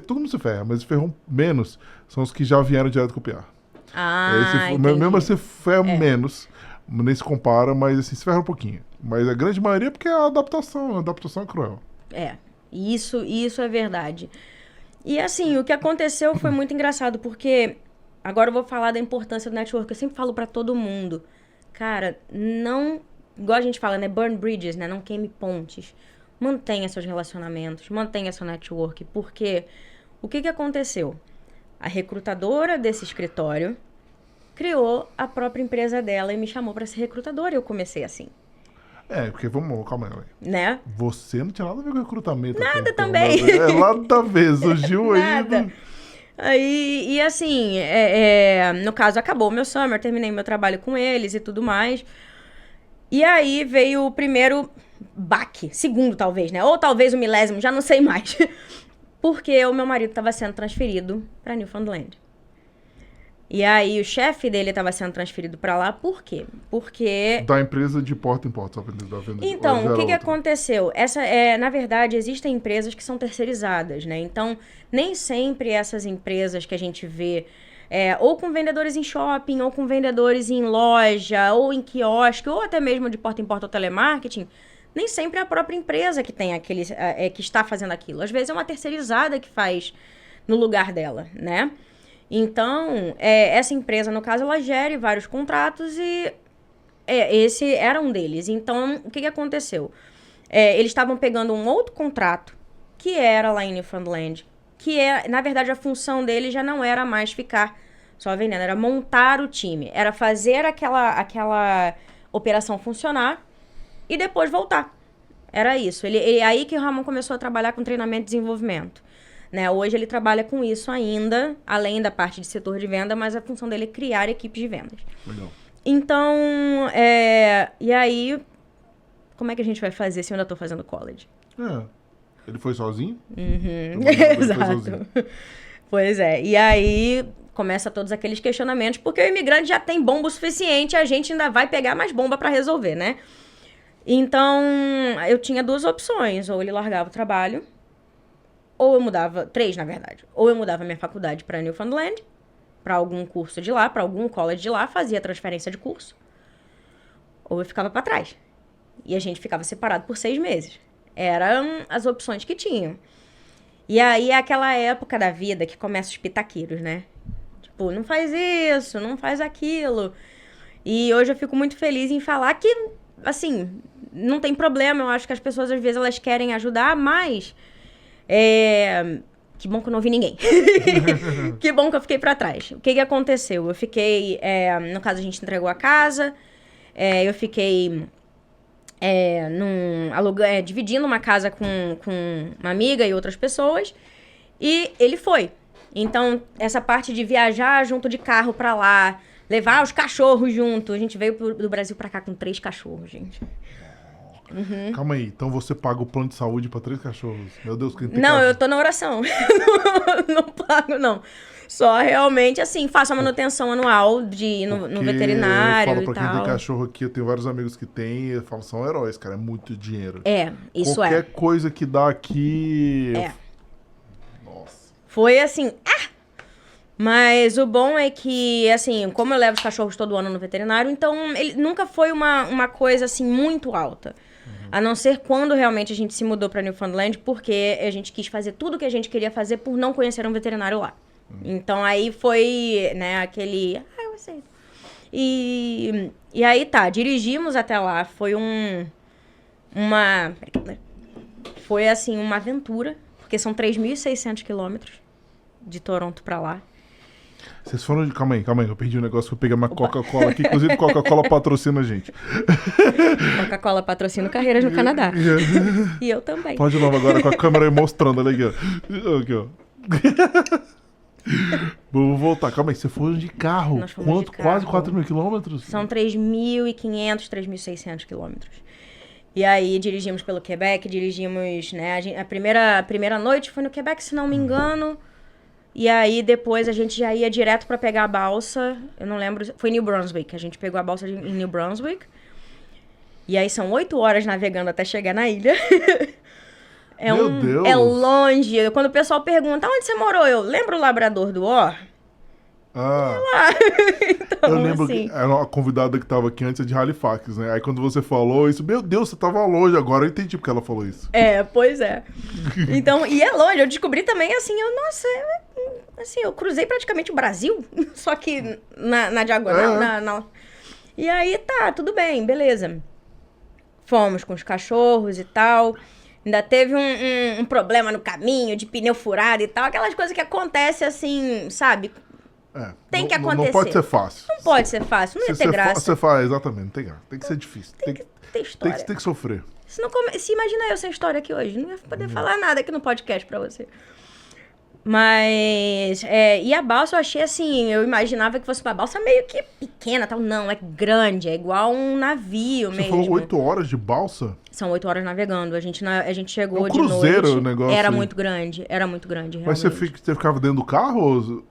todo mundo se ferra, mas se ferram menos, são os que já vieram direto copiar. Mesmo assim, ferra menos. Nem se compara, mas assim, se ferra um pouquinho. Mas a grande maioria é porque a adaptação é cruel. Isso é verdade. E assim, o que aconteceu foi muito engraçado, porque agora eu vou falar da importância do network. Eu sempre falo pra todo mundo, cara, não, igual a gente fala, né, burn bridges, né, não queime pontes. Mantenha seus relacionamentos, mantenha seu network, porque o que aconteceu? A recrutadora desse escritório criou a própria empresa dela e me chamou pra ser recrutadora. E eu comecei assim. Porque calma aí. Né? Você não tinha nada a ver com recrutamento. Nada também. Nada a ver, surgiu aí. E assim, no caso, acabou o meu summer, terminei meu trabalho com eles e tudo mais. E aí veio o primeiro baque, segundo talvez, né? Ou talvez o milésimo, já não sei mais. Porque o meu marido estava sendo transferido pra Newfoundland. E aí o chefe dele estava sendo transferido para lá, por quê? Porque... Da empresa de porta em porta, só pra da venda. Então, o que aconteceu? Na verdade, existem empresas que são terceirizadas, né? Então, nem sempre essas empresas que a gente vê, ou com vendedores em shopping, ou com vendedores em loja, ou em quiosque, ou até mesmo de porta em porta ou telemarketing, nem sempre é a própria empresa que tem que está fazendo aquilo. Às vezes é uma terceirizada que faz no lugar dela, né? Então, essa empresa, no caso, ela gere vários contratos e esse era um deles. Então, o que aconteceu? Eles estavam pegando um outro contrato, que era lá em Newfoundland, que na verdade, a função dele já não era mais ficar só vendendo, era montar o time. Era fazer aquela operação funcionar e depois voltar. Era isso. Aí que o Ramon começou a trabalhar com treinamento e desenvolvimento. Né? Hoje ele trabalha com isso ainda, além da parte de setor de venda, mas a função dele é criar equipes de vendas. Legal. Então, e aí, como é que a gente vai fazer se eu ainda estou fazendo college? Ele foi sozinho? Uhum. Exato. Foi sozinho. Pois é. E aí começa todos aqueles questionamentos, porque o imigrante já tem bomba o suficiente, a gente ainda vai pegar mais bomba para resolver, né? Então, eu tinha 2 opções. Ou ele largava o trabalho, ou eu mudava... 3, na verdade. Ou eu mudava minha faculdade para Newfoundland, para algum curso de lá, para algum college de lá, fazia transferência de curso. Ou eu ficava para trás. E a gente ficava separado por 6 meses. Eram as opções que tinham. E aí é aquela época da vida que começa os pitaqueiros, né? Tipo, não faz isso, não faz aquilo. E hoje eu fico muito feliz em falar que, assim, não tem problema. Eu acho que as pessoas, às vezes, elas querem ajudar, mas... Que bom que eu não ouvi ninguém. Que bom que eu fiquei pra trás. O que aconteceu? Eu fiquei... no caso, a gente entregou a casa. Eu fiquei... dividindo uma casa com uma amiga e outras pessoas. E ele foi. Então, essa parte de viajar junto de carro pra lá, levar os cachorros junto. A gente veio do Brasil pra cá com 3 cachorros, gente. Uhum. Calma aí, então você paga o plano de saúde pra 3 cachorros? Meu Deus, que tem Não, eu tô na oração. Não pago, não. Só realmente, assim, faço a manutenção anual de ir no veterinário. Eu falo pra quem tem cachorro aqui, eu tenho vários amigos que têm, e falam, são heróis, cara, é muito dinheiro. Isso Qualquer coisa que dá aqui... Nossa. Foi assim, Mas o bom é que, assim, como eu levo os cachorros todo ano no veterinário, então ele nunca foi uma coisa, assim, muito alta. A não ser quando realmente a gente se mudou pra Newfoundland, porque a gente quis fazer tudo o que a gente queria fazer por não conhecer um veterinário lá. Então aí foi, né, aquele... eu aceito. E aí tá, dirigimos até lá. Foi Foi, assim, uma aventura, porque são 3.600 quilômetros de Toronto pra lá. Vocês foram de... Calma aí, eu perdi um negócio que eu peguei uma Coca-Cola aqui, inclusive Coca-Cola patrocina a gente. Coca-Cola patrocina Carreiras no Canadá. E eu também. Pode ir logo agora com a câmera aí mostrando, olha aqui, ó. Aqui, ó. Vamos voltar, calma aí, você foi de carro? Quanto? Quase 4.000 quilômetros? São 3.500, 3.600 quilômetros. E aí dirigimos pelo Quebec, né, a primeira noite foi no Quebec, se não me engano. E aí, depois, a gente já ia direto pra pegar a balsa. Eu não lembro... Foi New Brunswick. A gente pegou a balsa em New Brunswick. E aí, são 8 horas navegando até chegar na ilha. Meu Deus! É longe. Quando o pessoal pergunta, onde você morou? Eu lembro o Labrador do Or? Então, eu lembro que era uma convidada que tava aqui antes de Halifax, né? Aí quando você falou isso, meu Deus, você tava longe. Agora eu entendi porque ela falou isso. Pois é. Então, e é longe. Eu descobri também, assim, eu cruzei praticamente o Brasil, só que na diagonal. E aí, tá, tudo bem, beleza. Fomos com os cachorros e tal. Ainda teve um problema no caminho, de pneu furado e tal. Aquelas coisas que acontecem assim, sabe? Tem que acontecer. Não pode ser fácil. Não pode ser fácil, não ia ter graça. Você faz, exatamente, não tem graça. Tem que ser difícil. Tem que ter história. Tem que sofrer. Se imagina eu sem história aqui hoje, não ia poder falar nada aqui no podcast pra você. Mas, e a balsa eu achei assim, eu imaginava que fosse uma balsa meio que pequena, tal. Não, é grande, é igual um navio mesmo. Você falou 8 horas de balsa? São 8 horas navegando, a gente chegou de cruzeiro, noite. O negócio. Era muito grande, realmente. Mas você ficava dentro do carro?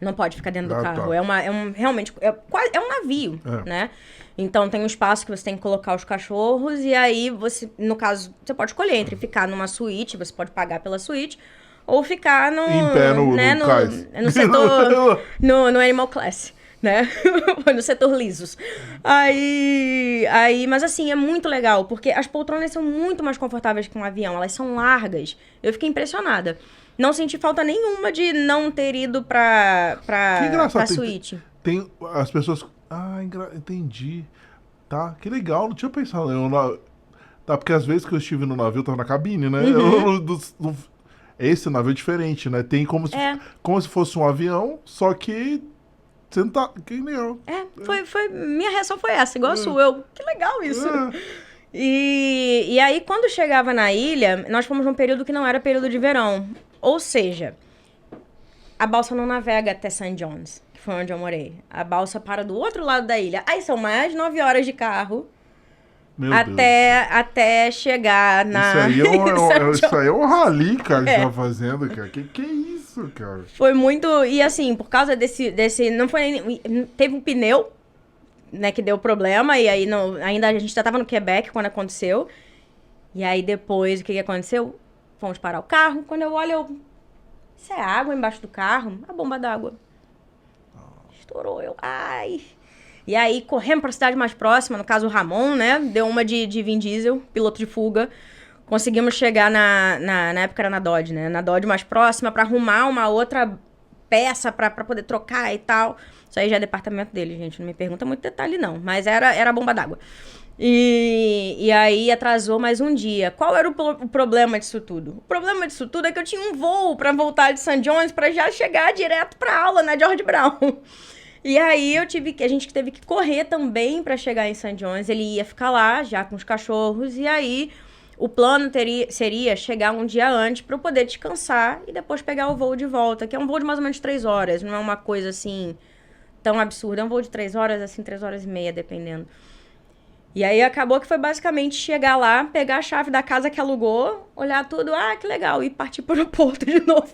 Não pode ficar dentro do carro, tá. Realmente, é um navio, né? Então tem um espaço que você tem que colocar os cachorros e aí você, no caso, você pode escolher entre ficar numa suíte, você pode pagar pela suíte, ou ficar em pé no setor, no Animal Class. né? Foi no setor lisos. Mas assim, é muito legal, porque as poltronas são muito mais confortáveis que um avião, elas são largas. Eu fiquei impressionada. Não senti falta nenhuma de não ter ido Que engraçado. pra suíte. Tem as pessoas... Ah, entendi. Tá, que legal, não tinha pensado. Tá, porque às vezes que eu estive no navio, eu tava na cabine, né? Esse navio é diferente, né? Tem como se fosse um avião, só que você não tá... Que nem eu. Minha reação foi essa, igual a sua. Que legal isso. E aí, quando chegava na ilha, nós fomos num período que não era período de verão. Ou seja, a balsa não navega até St. John's, que foi onde eu morei. A balsa para do outro lado da ilha. Aí são mais de 9 horas de carro até chegar na... Isso aí é um rally, cara, que você tá fazendo, cara. Que é isso, cara? Foi muito... E assim, por causa desse não foi nem... Teve um pneu, né, que deu problema. E aí, ainda a gente já tava no Quebec quando aconteceu. E aí, depois, o que aconteceu? Fomos parar o carro. Quando eu olho, isso é água embaixo do carro? A bomba d'água. Estourou. Ai. E aí, corremos pra cidade mais próxima, no caso o Ramon, né? Deu uma de Vin Diesel, piloto de fuga. Conseguimos chegar na época era na Dodge, né? Na Dodge mais próxima pra arrumar uma outra peça pra poder trocar e tal. Isso aí já é departamento dele, gente. Não me pergunta muito detalhe, não. Mas era a bomba d'água. E aí atrasou mais um dia. Qual era o problema disso tudo? O problema disso tudo é que eu tinha um voo pra voltar de St. John's pra já chegar direto pra aula na George Brown. E aí a gente teve que correr também pra chegar em St. John's. Ele ia ficar lá já com os cachorros. E aí o plano seria chegar um dia antes pra eu poder descansar e depois pegar o voo de volta, que é um voo de mais ou menos 3 horas. Não é uma coisa assim tão absurda. É um voo de 3 horas, assim, 3 horas e meia, dependendo. E aí acabou que foi basicamente chegar lá, pegar a chave da casa que alugou, olhar tudo, que legal, e partir pro aeroporto de novo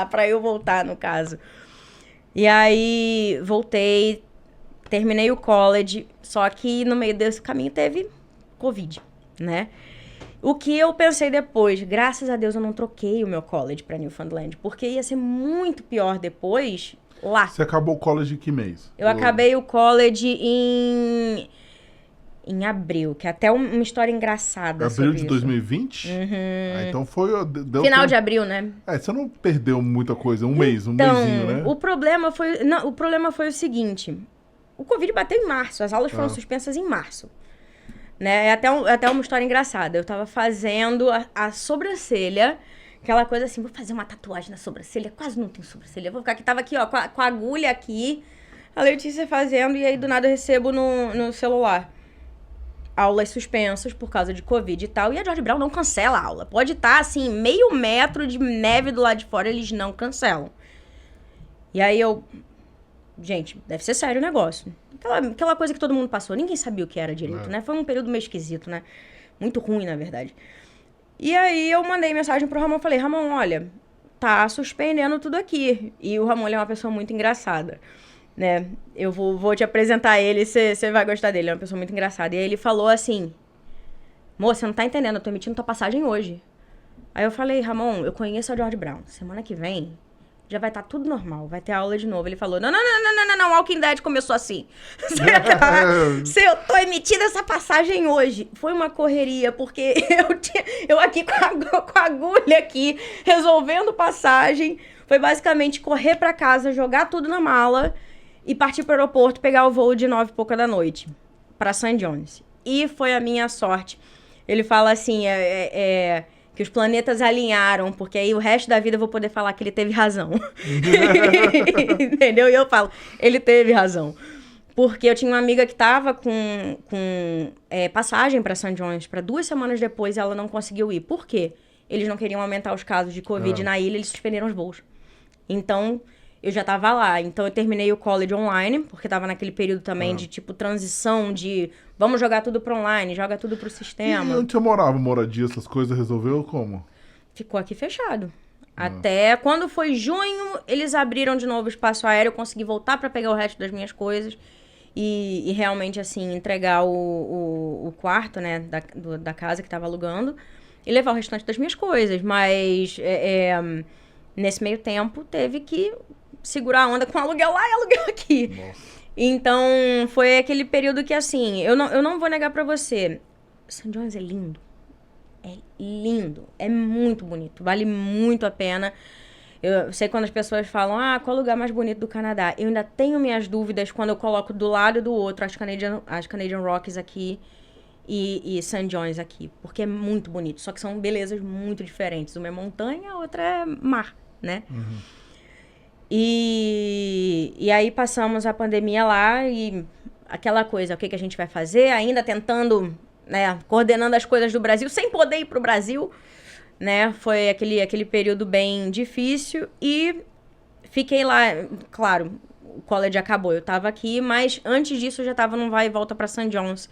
pra eu voltar, no caso. E aí voltei, terminei o college, só que no meio desse caminho teve Covid, né? O que eu pensei depois, graças a Deus eu não troquei o meu college pra Newfoundland, porque ia ser muito pior depois lá. Você acabou o college em que mês? Eu acabei o college em abril, que é até uma história engraçada. Abril de 2020? Então foi... Final de abril, né? Você não perdeu muita coisa, um mêsinho, né? O problema foi o seguinte. O Covid bateu em março, as aulas foram suspensas em março. Né? É até uma história engraçada. Eu tava fazendo a sobrancelha, aquela coisa assim, vou fazer uma tatuagem na sobrancelha, quase não tem sobrancelha. Vou ficar aqui, tava aqui, ó, com a agulha aqui, a Letícia fazendo, e aí do nada eu recebo no celular aulas suspensas por causa de Covid e tal, e a George Brown não cancela a aula. Pode estar, assim, meio metro de neve do lado de fora, eles não cancelam. E aí gente, deve ser sério o negócio. Aquela coisa que todo mundo passou, ninguém sabia o que era direito, né? Foi um período meio esquisito, né? Muito ruim, na verdade. E aí eu mandei mensagem pro Ramon, falei, Ramon, olha, tá suspendendo tudo aqui. E o Ramon, ele é uma pessoa muito engraçada, né? Eu vou te apresentar ele, você vai gostar dele, é uma pessoa muito engraçada. E aí ele falou assim, moça, você não tá entendendo, eu tô emitindo tua passagem hoje. Aí eu falei, Ramon, eu conheço a George Brown, semana que vem já vai estar tudo normal, vai ter aula de novo. Ele falou, não, Walking Dead começou assim. Eu tô emitindo essa passagem hoje. Foi uma correria, porque eu aqui com a agulha aqui, resolvendo passagem. Foi basicamente correr pra casa, jogar tudo na mala e partir pro aeroporto, pegar o voo de 9 e pouca da noite pra St. John's. E foi a minha sorte. Ele fala assim, que os planetas alinharam, porque aí o resto da vida eu vou poder falar que ele teve razão. Entendeu? E eu falo, ele teve razão. Porque eu tinha uma amiga que tava com passagem pra St. John's para 2 semanas depois e ela não conseguiu ir. Por quê? Eles não queriam aumentar os casos de Covid na ilha, eles suspenderam os voos. Então, eu já tava lá. Então, eu terminei o college online, porque tava naquele período também de, tipo, transição de... Vamos jogar tudo pro online, joga tudo pro sistema. E onde você morava? Moradia, essas coisas, resolveu como? Ficou aqui fechado. Até quando foi junho, eles abriram de novo o espaço aéreo, eu consegui voltar pra pegar o resto das minhas coisas e realmente, assim, entregar o quarto, né, da casa que tava alugando e levar o restante das minhas coisas. Mas, nesse meio tempo, teve que segurar a onda com aluguel lá e aluguel aqui. Nossa. Então, foi aquele período que, assim, eu não vou negar pra você, St. John's é lindo. É lindo. É muito bonito. Vale muito a pena. Eu sei quando as pessoas falam, qual é o lugar mais bonito do Canadá? Eu ainda tenho minhas dúvidas quando eu coloco do lado e do outro as Canadian Rockies aqui e St. John's aqui. Porque é muito bonito. Só que são belezas muito diferentes. Uma é montanha, a outra é mar, né? Uhum. E aí passamos a pandemia lá e aquela coisa, o que a gente vai fazer? Ainda tentando, né, coordenando as coisas do Brasil, sem poder ir pro Brasil, né? Foi aquele período bem difícil e fiquei lá, claro, o college acabou, eu tava aqui, mas antes disso eu já tava num vai e volta pra St. John's,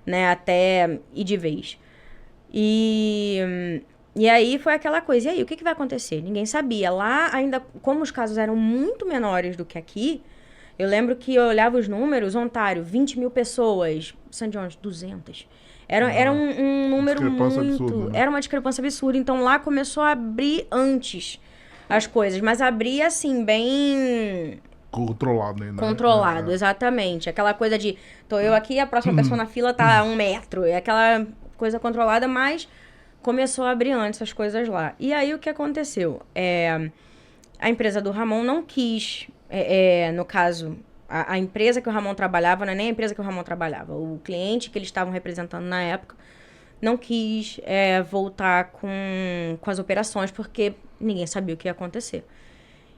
né, até ir de vez. E aí foi aquela coisa, e aí, o que vai acontecer? Ninguém sabia. Lá, ainda, como os casos eram muito menores do que aqui, eu lembro que eu olhava os números, Ontário, 20 mil pessoas, St. John's, 200. Era um número muito... Absurda, né? Era uma discrepância absurda. Então, lá começou a abrir antes as coisas, mas abria, assim, bem... Controlado ainda. Controlado, exatamente. Aquela coisa de, tô eu aqui, a próxima pessoa na fila tá a 1 metro. É aquela coisa controlada, mas... Começou a abrir antes as coisas lá. E aí, o que aconteceu? A empresa do Ramon não quis... no caso, a empresa que o Ramon trabalhava, não é nem a empresa que o Ramon trabalhava. O cliente que eles estavam representando na época não quis voltar com as operações, porque ninguém sabia o que ia acontecer.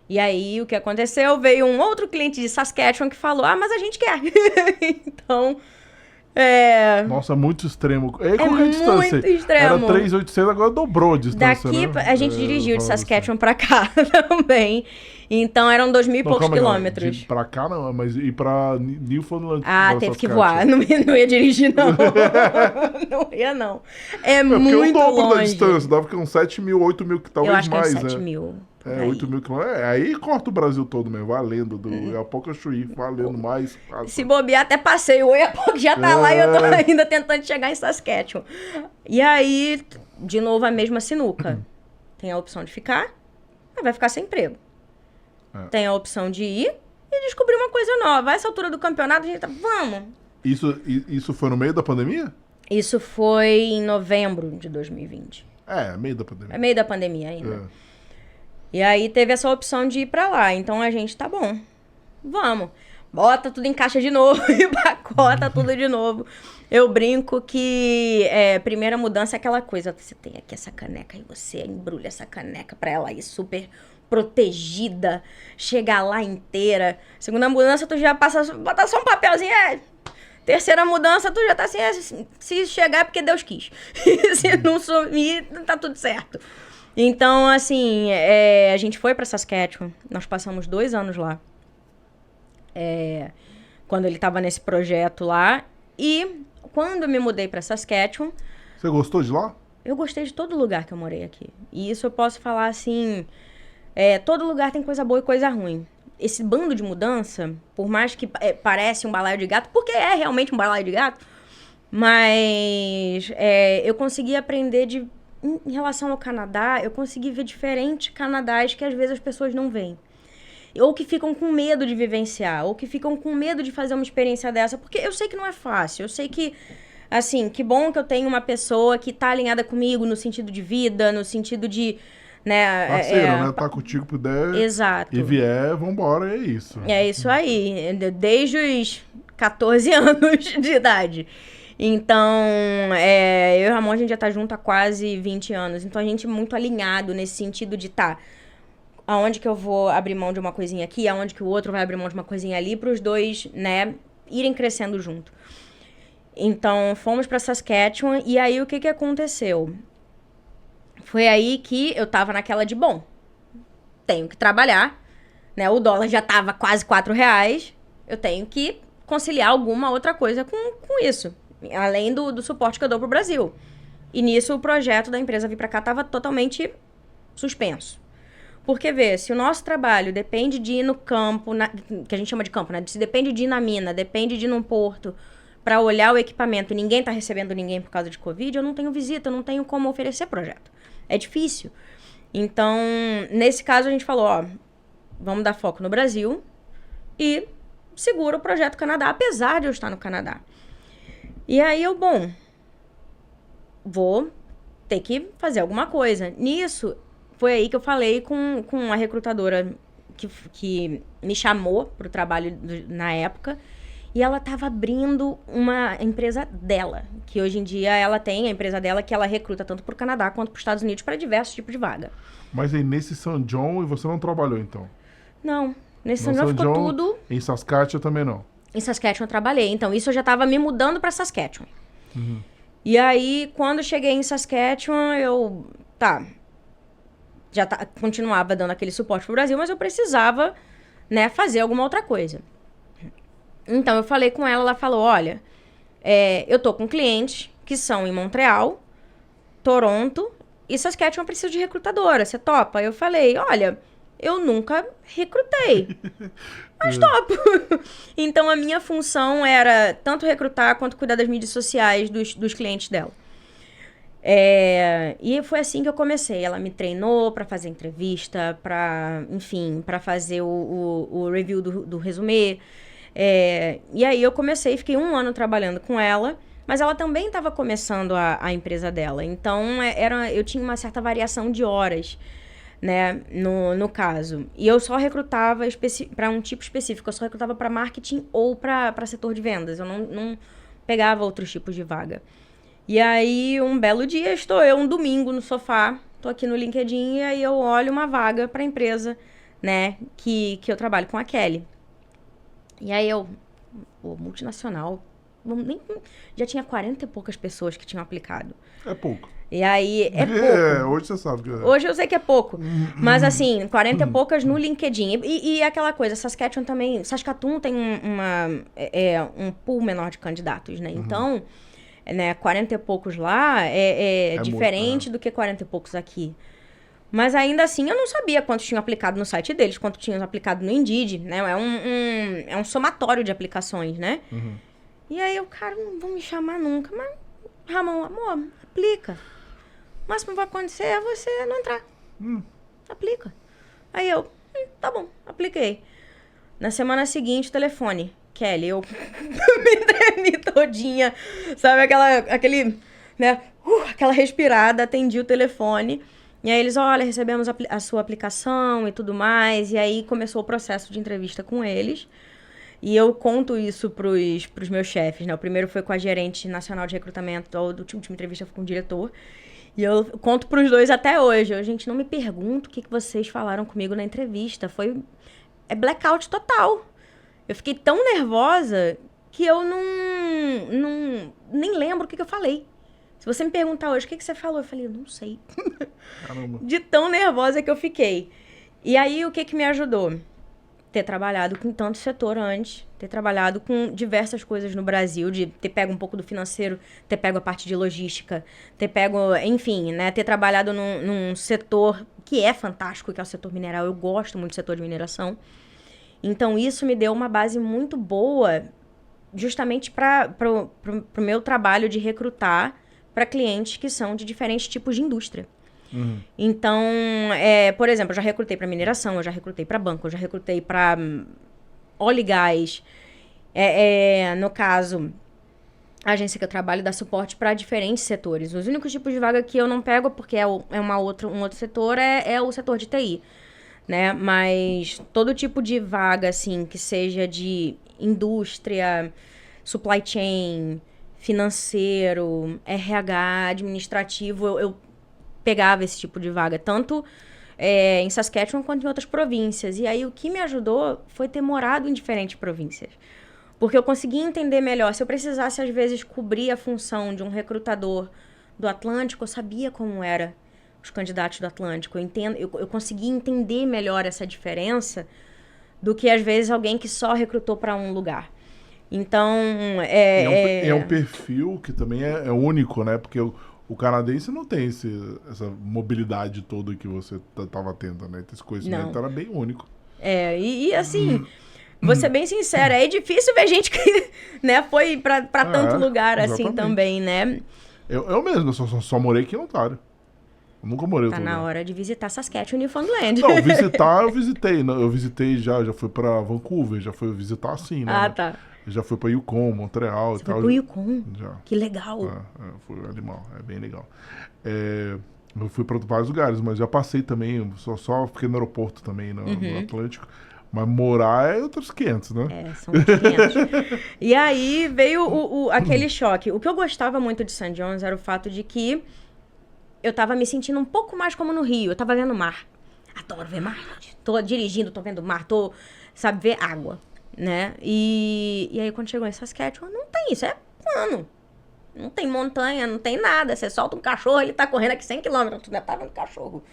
E aí, o que aconteceu? Veio um outro cliente de Saskatchewan que falou, mas a gente quer. Então... Nossa, muito extremo. E qual que é a distância? Muito extremo. Era 3.800, agora dobrou a distância, Daqui, né? a gente dirigiu de Saskatchewan pra cá também. Então, eram 2.000 e poucos quilômetros. Pra cá não, mas ir pra Newfoundland... Teve que voar. Não ia dirigir, não. Não ia, não. É muito longe. Porque o dobro da distância, dava que uns 7 mil, 8 mil, talvez mais, né? Eu acho que 7 mil. 8 mil quilômetros. Aí corta o Brasil todo mesmo, valendo. A pouco eu chuí, valendo mais. Se bobear, até passeio. Ou a pouco já tá lá e eu tô ainda tentando chegar em Saskatchewan. E aí, de novo, a mesma sinuca. Tem a opção de ficar, mas vai ficar sem emprego. Tem a opção de ir e descobrir uma coisa nova. A essa altura do campeonato, a gente tá... Vamos! Isso foi no meio da pandemia? Isso foi em novembro de 2020. Meio da pandemia. É meio da pandemia ainda. E aí teve essa opção de ir pra lá. Então a gente, tá bom, vamos. Bota tudo em caixa de novo e empacota tudo de novo. Eu brinco que primeira mudança é aquela coisa. Você tem aqui essa caneca e você embrulha essa caneca pra ela ir super protegida. Chegar lá inteira. Segunda mudança, tu já bota só um papelzinho. Terceira mudança, tu já tá assim, se chegar é porque Deus quis. Se não sumir, tá tudo certo. Então, assim, a gente foi pra Saskatchewan, nós passamos 2 anos lá, quando ele tava nesse projeto lá, e quando eu me mudei pra Saskatchewan... Você gostou de lá? Eu gostei de todo lugar que eu morei aqui, e isso eu posso falar assim, todo lugar tem coisa boa e coisa ruim. Esse bando de mudança, por mais que parece um balaio de gato, porque é realmente um balaio de gato, mas eu consegui aprender em relação ao Canadá, eu consegui ver diferentes Canadás que às vezes as pessoas não veem. Ou que ficam com medo de vivenciar, ou que ficam com medo de fazer uma experiência dessa, porque eu sei que não é fácil, eu sei que, assim, que bom que eu tenho uma pessoa que tá alinhada comigo no sentido de vida, no sentido de, né... Parceiro, né? Tá contigo, puder... Exato. E vier, vambora, é isso. É isso aí, desde os 14 anos de idade. Então, eu e o Ramon, a gente já tá junto há quase 20 anos. Então, a gente é muito alinhado nesse sentido de aonde que eu vou abrir mão de uma coisinha aqui, aonde que o outro vai abrir mão de uma coisinha ali, pros dois, né, irem crescendo junto. Então, fomos pra Saskatchewan, e aí o que aconteceu? Foi aí que eu tava naquela de, bom, tenho que trabalhar, né, o dólar já tava quase R$4, eu tenho que conciliar alguma outra coisa com isso. Além do suporte que eu dou pro Brasil. E nisso o projeto da empresa vir pra cá tava totalmente suspenso. Porque, se o nosso trabalho depende de ir no campo, que a gente chama de campo, né? Se depende de ir na mina, depende de ir num porto pra olhar o equipamento e ninguém tá recebendo ninguém por causa de Covid, eu não tenho visita, eu não tenho como oferecer projeto. É difícil. Então, nesse caso a gente falou, vamos dar foco no Brasil e segura o projeto Canadá, apesar de eu estar no Canadá. E aí eu, vou ter que fazer alguma coisa. Nisso, foi aí que eu falei com a recrutadora que me chamou para o trabalho na época. E ela estava abrindo uma empresa dela, que hoje em dia ela tem a empresa dela que ela recruta tanto para o Canadá quanto para os Estados Unidos para diversos tipos de vaga. Mas aí nesse São John, e você não trabalhou então? Não, nesse São John ficou tudo... Em Saskatchewan também não? Em Saskatchewan eu trabalhei, então isso eu já estava me mudando para Saskatchewan. E aí, quando eu cheguei em Saskatchewan, eu... continuava dando aquele suporte pro Brasil, mas eu precisava, né, fazer alguma outra coisa. Então, eu falei com ela falou, olha, eu tô com clientes que são em Montreal, Toronto e Saskatchewan, preciso de recrutadora, você topa? Eu falei, olha, eu nunca recrutei, mas topo. Então, a minha função era tanto recrutar quanto cuidar das mídias sociais dos clientes dela. E foi assim que eu comecei. Ela me treinou para fazer entrevista, para fazer o review do resumê. E aí eu comecei, fiquei 1 ano trabalhando com ela, mas ela também estava começando a empresa dela. Então, eu tinha uma certa variação de horas, né, no caso. E eu só recrutava para um tipo específico. Eu só recrutava para marketing ou para setor de vendas. Eu não pegava outros tipos de vaga. E aí, um belo dia, estou eu um domingo no sofá, tô aqui no LinkedIn, e aí eu olho uma vaga para a empresa, né, que eu trabalho com a Kelly. E aí multinacional, já tinha 40 e poucas pessoas que tinham aplicado. É pouco. E aí, é pouco. Hoje você sabe que é. Hoje eu sei que é pouco. Mas assim, 40 e poucas no LinkedIn. E aquela coisa, Saskatchewan também... Saskatoon tem um pool menor de candidatos, né? Então, né, 40 e poucos lá é diferente do que 40 e poucos aqui. Mas ainda assim, eu não sabia quantos tinham aplicado no site deles, quantos tinham aplicado no Indeed, né? É um somatório de aplicações, né? E aí eu, cara, não vão me chamar nunca. Mas, Ramon, amor, aplica. O máximo que vai acontecer é você não entrar. Aplica. Aí eu, tá bom, apliquei. Na semana seguinte, o telefone. Kelly, eu me tremi todinha. Sabe, aquela respirada, atendi o telefone. E aí eles, olha, recebemos a sua aplicação e tudo mais. E aí começou o processo de entrevista com eles. E eu conto isso pros meus chefes, né? O primeiro foi com a gerente nacional de recrutamento, a última entrevista foi com o diretor. E eu conto pros dois até hoje. Gente, não me pergunto o que vocês falaram comigo na entrevista. É blackout total. Eu fiquei tão nervosa que eu nem lembro o que eu falei. Se você me perguntar hoje o que você falou, eu falei, eu não sei. Caramba. De tão nervosa que eu fiquei. E aí, o que me ajudou? Ter trabalhado com tanto setor antes, ter trabalhado com diversas coisas no Brasil, de ter pego um pouco do financeiro, ter pego a parte de logística, ter pego, enfim, né, ter trabalhado num setor que é fantástico, que é o setor mineral. Eu gosto muito do setor de mineração. Então, isso me deu uma base muito boa, justamente para o meu trabalho de recrutar para clientes que são de diferentes tipos de indústria. Então, por exemplo, eu já recrutei para mineração, eu já recrutei para banco, eu já recrutei para óleo e gás. No caso, a agência que eu trabalho dá suporte para diferentes setores. Os únicos tipos de vaga que eu não pego, porque um outro setor, é o setor de TI. Né? Mas todo tipo de vaga, assim, que seja de indústria, supply chain, financeiro, RH, administrativo, eu pegava esse tipo de vaga, tanto em Saskatchewan quanto em outras províncias. E aí o que me ajudou foi ter morado em diferentes províncias. Porque eu conseguia entender melhor. Se eu precisasse, às vezes, cobrir a função de um recrutador do Atlântico, eu sabia como era os candidatos do Atlântico. Eu conseguia entender melhor essa diferença do que, às vezes, alguém que só recrutou para um lugar. Então, é um perfil que também é único, né? Porque o canadense não tem essa mobilidade toda que você estava tendo, né? Esse conhecimento era bem único. Assim, vou ser bem sincera, é difícil ver gente que, né, foi para tanto lugar assim também, né? Eu mesmo, só morei aqui em Ontário. Eu nunca morei em Tá outro na lugar. hora de visitar Saskatchewan e Newfoundland. Não, visitar eu visitei. Eu visitei já fui pra Vancouver, já fui visitar assim, né? Ah, tá. Já fui pra Yukon, Montreal Você e foi tal. pro Yukon. Já. Que legal. Foi animal, é bem legal. Eu fui pra vários lugares, mas já passei também, só fiquei no aeroporto também, no Atlântico. Mas morar é outros 500, né? É, são uns 500. E aí veio aquele choque. O que eu gostava muito de St. John's era o fato de que eu tava me sentindo um pouco mais como no Rio. Eu tava vendo mar. Adoro ver mar, gente. Tô dirigindo, tô vendo mar, sabe, ver água, né? E aí quando chegou em Saskatchewan, não tem isso, é plano. Não tem montanha, não tem nada. Você solta um cachorro, ele tá correndo aqui 100 km, tu ainda tá vendo cachorro,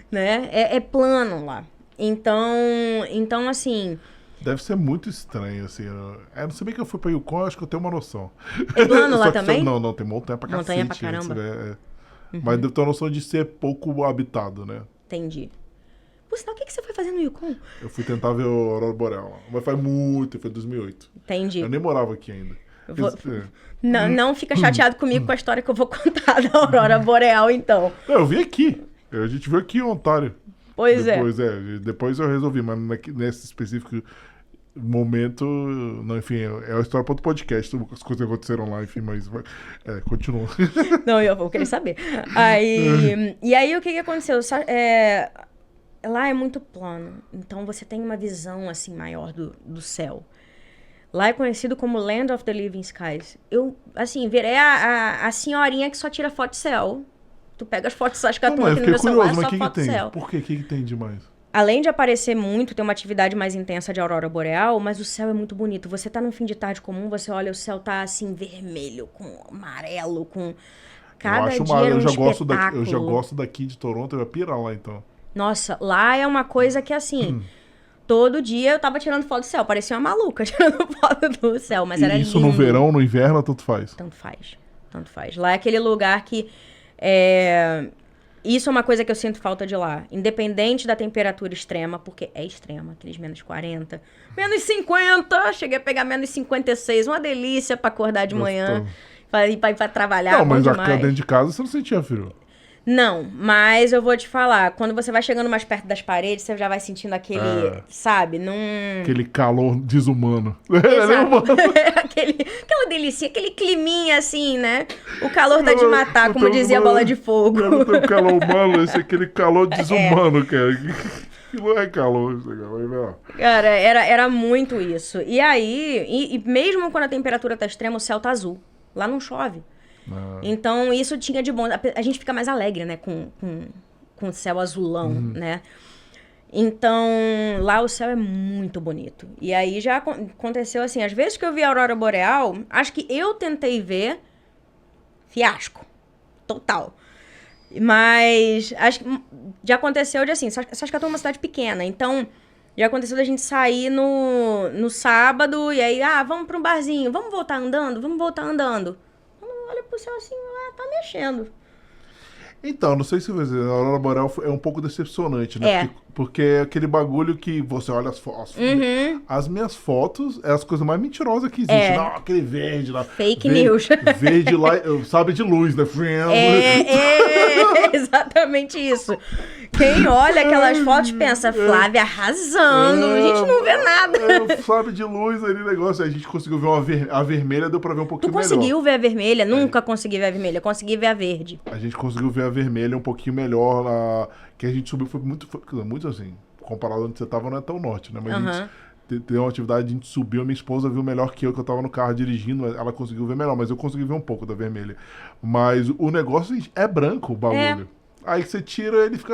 né? É plano lá. Então, assim... Deve ser muito estranho, assim. Não sei bem que eu fui pra Yukon, acho que eu tenho uma noção. É plano lá Só que também? Não, tem montanha pra cacete. Montanha pra caramba. Né? Mas deve ter uma noção de ser pouco habitado, né? Entendi. Gustavo, o que você foi fazer no Yukon? Eu fui tentar ver o Aurora Boreal lá. Mas faz muito, foi em 2008. Entendi. Eu nem morava aqui ainda. Não fica chateado comigo com a história que eu vou contar da Aurora Boreal, então. Não, eu vi aqui. A gente viu aqui em Ontário. Pois Depois eu resolvi, mas nesse específico momento, não, enfim, é a história para outro podcast, as coisas que aconteceram lá, enfim, mas continua. Não, eu vou querer saber. E aí, o que aconteceu? Lá é muito plano, então você tem uma visão, assim, maior do céu. Lá é conhecido como Land of the Living Skies. Eu, assim, virei a senhorinha que só tira foto de céu. Tu pega as fotos, acho que tu aqui no meu celular, é só foto de céu. Por quê? O que tem demais? Além de aparecer muito, ter uma atividade mais intensa de aurora boreal, mas o céu é muito bonito. Você tá num fim de tarde comum, você olha, o céu tá assim, vermelho, com amarelo, com... Cada dia era um espetáculo. Eu já gosto daqui de Toronto, eu ia pirar lá, então. Nossa, lá é uma coisa que, assim... Todo dia eu tava tirando foto do céu. Parecia uma maluca tirando foto do céu, mas era lindo. Isso no verão, no inverno, tanto faz? Tanto faz. Lá é aquele lugar que... Isso é uma coisa que eu sinto falta de lá. Independente da temperatura extrema, porque é extrema, aqueles menos 40. Menos 50! Cheguei a pegar menos 56. Uma delícia pra acordar de manhã. Pra ir pra trabalhar. Não, mas dentro de casa você não sentia frio. Não, mas eu vou te falar, quando você vai chegando mais perto das paredes, você já vai sentindo aquele, sabe, aquele calor desumano. Exato. Aquela delícia, aquele climinha assim, né? O calor tá de matar, como dizia a Bola de Fogo. Não tem calor humano, aquele calor desumano, cara. Não é calor, cara, era muito isso. E aí, e mesmo quando a temperatura tá extrema, o céu tá azul. Lá não chove. Então, isso tinha de bom. A gente fica mais alegre, né? Com o céu azulão, né? Então, lá o céu é muito bonito. E aí já aconteceu assim, às vezes que eu vi a aurora boreal, acho que eu tentei ver, fiasco. Total. Mas acho que já aconteceu de assim, Saskatoon é uma cidade pequena, então já aconteceu da gente sair no sábado e aí, vamos pra um barzinho, vamos voltar andando. Olha pro céu assim, tá mexendo. Então, não sei se você... A aurora boreal é um pouco decepcionante, né? Porque é aquele bagulho que você olha as fotos. As minhas fotos é as coisas mais mentirosas que existem. Não, aquele verde lá. Fake news. Verde lá, sabe, de luz, né? Exatamente isso. Quem olha aquelas fotos pensa, Flávia arrasando. A gente não vê nada. Sabe, de luz ali, negócio. A gente conseguiu ver a vermelha, deu pra ver um pouquinho melhor. Tu conseguiu ver a vermelha? Nunca consegui ver a vermelha. Consegui ver a verde. A gente conseguiu ver a vermelha um pouquinho melhor. Que a gente subiu, foi muito assim, comparado onde você tava, não é tão norte, né? Mas a gente teve uma atividade, a gente subiu, minha esposa viu melhor que eu tava no carro dirigindo, ela conseguiu ver melhor, mas eu consegui ver um pouco da vermelha. Mas o negócio é branco, o bagulho. Aí você tira, ele fica...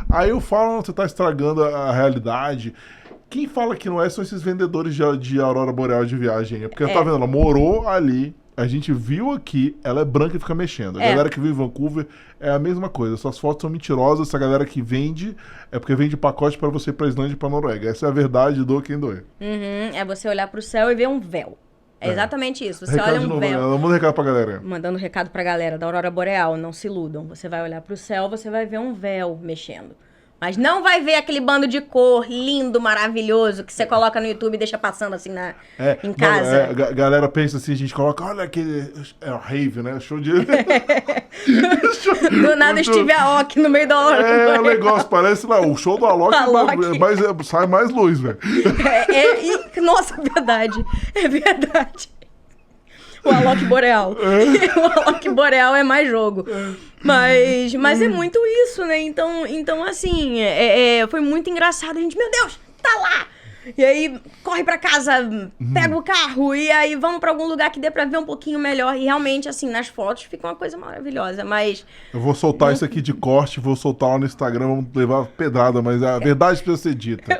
Aí eu falo, você tá estragando a realidade. Quem fala que não são esses vendedores de aurora boreal de viagem. Porque tá vendo, ela morou ali, a gente viu aqui, ela é branca e fica mexendo. A galera que vive em Vancouver é a mesma coisa. Suas fotos são mentirosas, essa galera que vende é porque vende pacote pra você ir pra Islândia e pra Noruega. Essa é a verdade, doa quem doer. É você olhar pro céu e ver um véu. É exatamente isso. Você olha um véu. Manda um recado pra galera. Mandando recado pra galera da aurora boreal, não se iludam. Você vai olhar pro céu, você vai ver um véu mexendo. Mas não vai ver aquele bando de cor lindo, maravilhoso, que você coloca no YouTube e deixa passando assim em casa. Galera pensa assim, a gente coloca, olha aquele... É o rave, né? Show de... Do nada Steve Aoki no meio da hora. É, o negócio, parece lá, o show do Alok, sai mais luz, velho. Nossa, verdade. É verdade. O Alok Boreal. O Alok Boreal é mais jogo. Mas é muito isso, né? Então assim, foi muito engraçado. A gente, meu Deus, tá lá! E aí, corre pra casa, pega o carro, e aí vamos pra algum lugar que dê pra ver um pouquinho melhor. E realmente, assim, nas fotos fica uma coisa maravilhosa, mas... Eu vou soltar isso aqui de corte, vou soltar lá no Instagram, vamos levar pedrada, mas a verdade precisa ser dita.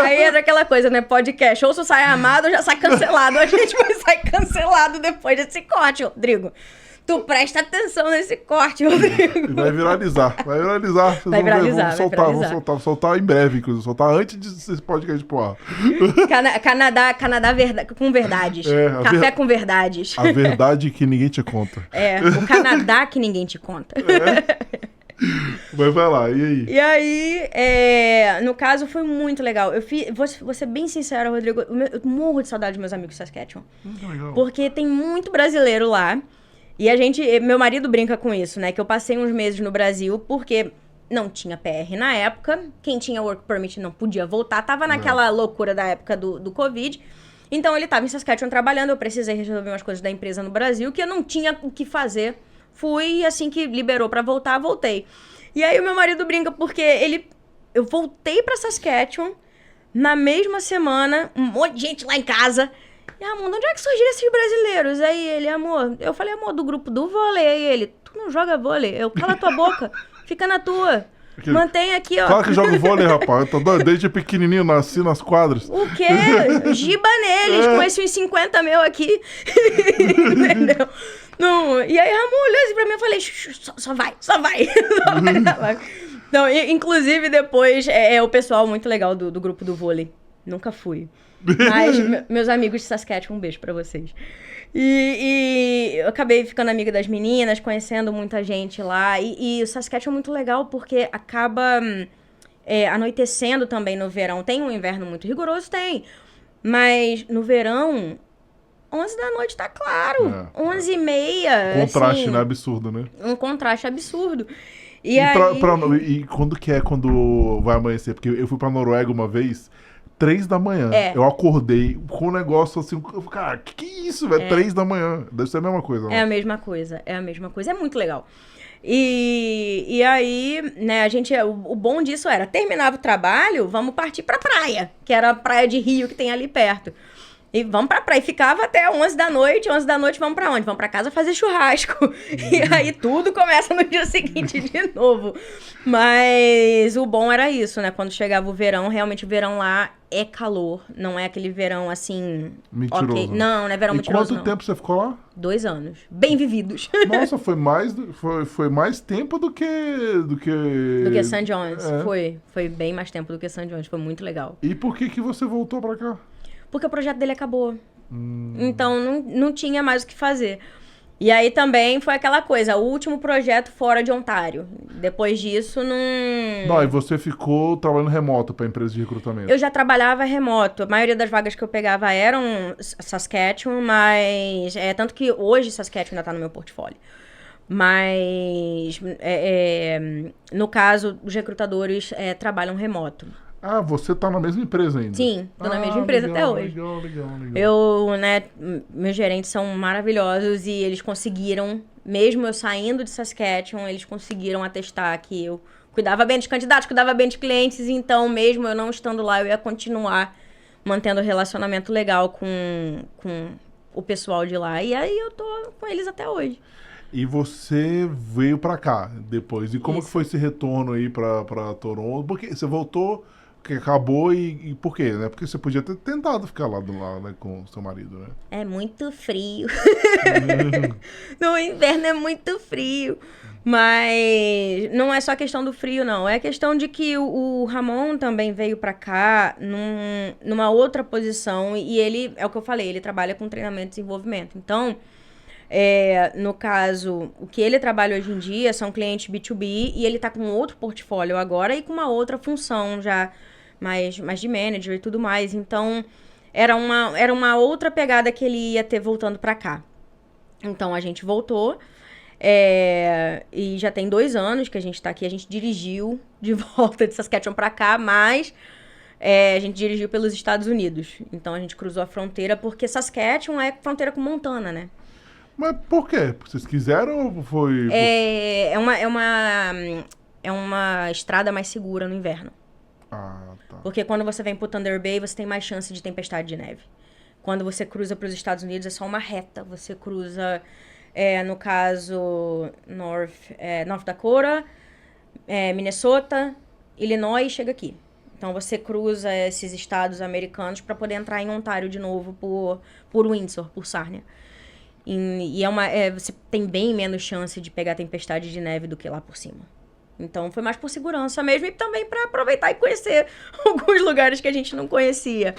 Aí é daquela coisa, né? Podcast, ou se sai amado, ou já sai cancelado. A gente vai sair cancelado depois desse corte, Rodrigo. Tu presta atenção nesse corte, Rodrigo. Vai viralizar. Vou soltar em breve, inclusive. Soltar antes desse podcast pro ar. Canadá com verdades. Café com verdades. A verdade que ninguém te conta. O Canadá que ninguém te conta. Mas vai lá, e aí? E aí, no caso, foi muito legal. Vou ser bem sincera, Rodrigo, eu morro de saudade dos meus amigos de Saskatchewan. Legal. Porque tem muito brasileiro lá. E meu marido brinca com isso, né? Que eu passei uns meses no Brasil porque não tinha PR na época. Quem tinha work permit não podia voltar. Tava naquela loucura da época do Covid. Então ele tava em Saskatchewan trabalhando. Eu precisei resolver umas coisas da empresa no Brasil que eu não tinha o que fazer. Fui e assim que liberou pra voltar, voltei. E aí o meu marido brinca porque eu voltei pra Saskatchewan. Na mesma semana, um monte de gente lá em casa... E, amor, de onde é que surgiram esses brasileiros? Aí ele, amor... Eu falei, amor, do grupo do vôlei. Aí ele, tu não joga vôlei? Eu, cala tua boca, fica na tua. Mantém aqui, ó. Fala que joga vôlei, rapaz. Eu tô doido, desde pequenininho, nasci nas quadras. O quê? Giba neles, com esses 50 mil aqui. Entendeu? Não, e aí, Ramon olhou assim pra mim e falei, só vai. Não, inclusive, depois, o pessoal muito legal do grupo do vôlei. Nunca fui. Mas meus amigos de Saskatchewan, um beijo pra vocês. E eu acabei ficando amiga das meninas, conhecendo muita gente lá. E o Saskatchewan é muito legal porque acaba anoitecendo também no verão. Tem um inverno muito rigoroso? Tem. Mas no verão, 11 da noite tá claro. 11h30. Contraste, assim, né? Absurdo, né? Um contraste absurdo. E quando que é quando vai amanhecer? Porque eu fui pra Noruega uma vez... 3 da manhã. Eu acordei com um negócio assim, cara, que é isso, velho? 3 da manhã. Deve ser a mesma coisa. É a mesma coisa. É muito legal. E aí, né, o bom disso era, terminava o trabalho, vamos partir pra praia, que era a praia de Rio que tem ali perto. E vamos pra praia. E ficava até 11 da noite. 11 da noite, vamos pra onde? Vamos pra casa fazer churrasco. E aí tudo começa no dia seguinte de novo. Mas o bom era isso, né? Quando chegava o verão, realmente o verão lá é calor. Não é aquele verão assim... Mentiroso. Okay. Não é verão mentiroso, E quanto tempo você ficou lá? 2 anos. Bem vividos. Nossa, foi mais tempo do que St. John's. Foi bem mais tempo do que St. John's. Foi muito legal. E por que você voltou pra cá? Porque o projeto dele acabou. Então, não tinha mais o que fazer. E aí também foi aquela coisa, o último projeto fora de Ontário. Depois disso, Não, e você ficou trabalhando remoto para empresa de recrutamento? Eu já trabalhava remoto. A maioria das vagas que eu pegava eram Saskatchewan, mas... tanto que hoje Saskatchewan ainda está no meu portfólio. Mas, no caso, os recrutadores trabalham remoto. Ah, você tá na mesma empresa ainda? Sim, tô na mesma empresa até hoje. Legal. Meus gerentes são maravilhosos e eles conseguiram, mesmo eu saindo de Saskatchewan, eles conseguiram atestar que eu cuidava bem dos candidatos, cuidava bem dos clientes, então mesmo eu não estando lá, eu ia continuar mantendo relacionamento legal com o pessoal de lá. E aí eu tô com eles até hoje. E você veio pra cá depois. E como que foi esse retorno aí pra Toronto? Porque você voltou... que acabou e por quê, né? Porque você podia ter tentado ficar lá né, com o seu marido, né? É muito frio. No inverno é muito frio. Mas não é só questão do frio, não. É questão de que o Ramon também veio pra cá numa outra posição. E ele, é o que eu falei, ele trabalha com treinamento e desenvolvimento. Então, No caso, o que ele trabalha hoje em dia são clientes B2B e ele tá com outro portfólio agora e com uma outra função já mais de manager e tudo mais. Então, era uma outra pegada que ele ia ter voltando pra cá. Então, a gente voltou. E já tem 2 anos que a gente tá aqui. A gente dirigiu de volta de Saskatchewan pra cá, mas a gente dirigiu pelos Estados Unidos. Então, a gente cruzou a fronteira porque Saskatchewan é fronteira com Montana, né? Mas por quê? Vocês quiseram ou foi... É uma estrada mais segura no inverno. Ah, tá. Porque quando você vem pro Thunder Bay, você tem mais chance de tempestade de neve. Quando você cruza para os Estados Unidos, é só uma reta. Você cruza, no caso, North Dakota, Minnesota, Illinois e chega aqui. Então, você cruza esses estados americanos para poder entrar em Ontário de novo por Windsor, por Sarnia. E você tem bem menos chance de pegar tempestade de neve do que lá por cima. Então, foi mais por segurança mesmo e também para aproveitar e conhecer alguns lugares que a gente não conhecia,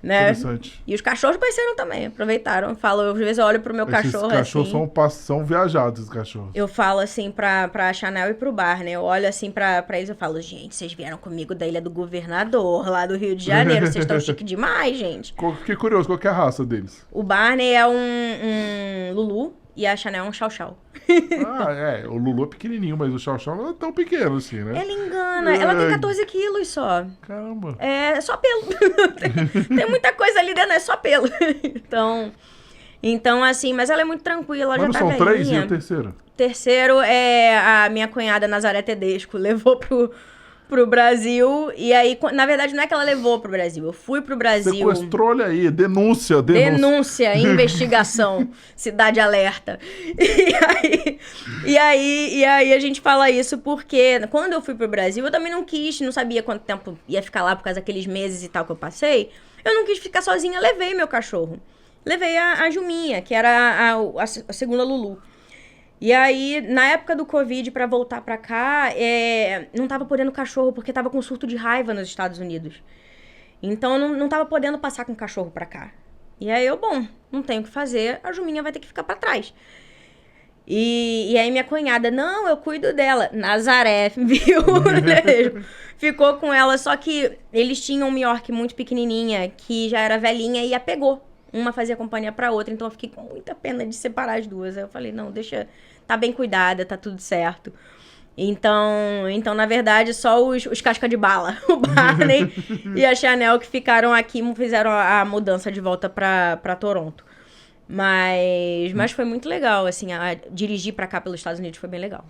né? Interessante. E os cachorros conheceram também, aproveitaram. Às vezes eu olho pro meu cachorro Esses cachorros assim, são viajados, esses cachorros. eu falo assim pra Chanel e pro Barney, eu olho assim pra eles e falo, gente, vocês vieram comigo da Ilha do Governador, lá do Rio de Janeiro, vocês estão chique demais, gente. Fiquei curioso, qual que é a raça deles? O Barney é um Lulu e a Chanel é um Chow Chow. O Lulu é pequenininho, mas o Chow Chow não é tão pequeno assim, né? Ela engana, ela tem 14 quilos só. Caramba. É só pelo. tem muita coisa ali dentro, é só pelo. Então, assim, mas ela é muito tranquila, ela Mas já não tá são velhinha. 3 e o terceiro? Terceiro é a minha cunhada Nazaré Tedesco, levou pro Brasil. E aí, na verdade, não é que ela levou pro Brasil. Eu fui pro Brasil. Sequestrou, olha aí, denúncia. Denúncia, investigação, cidade alerta. E aí a gente fala isso porque quando eu fui pro Brasil, eu também não sabia quanto tempo ia ficar lá por causa daqueles meses e tal que eu passei. Eu não quis ficar sozinha, levei meu cachorro. Levei a Juminha, que era a segunda Lulu. E aí, na época do Covid, pra voltar pra cá, não tava podendo cachorro, porque tava com surto de raiva nos Estados Unidos. Então, eu não tava podendo passar com o cachorro pra cá. E aí não tenho o que fazer, a Juminha vai ter que ficar pra trás. E aí minha cunhada, não, eu cuido dela. Nazaré, viu? Ficou com ela, só que eles tinham uma York muito pequenininha, que já era velhinha e a pegou. Uma fazia companhia pra outra, então eu fiquei com muita pena de separar as duas. Aí eu falei, não, deixa, tá bem cuidada, tá tudo certo. Então na verdade, só os casca de bala, o Barney e a Chanel que ficaram aqui, fizeram a mudança de volta pra Toronto. Mas foi muito legal, assim, dirigir pra cá pelos Estados Unidos foi bem legal.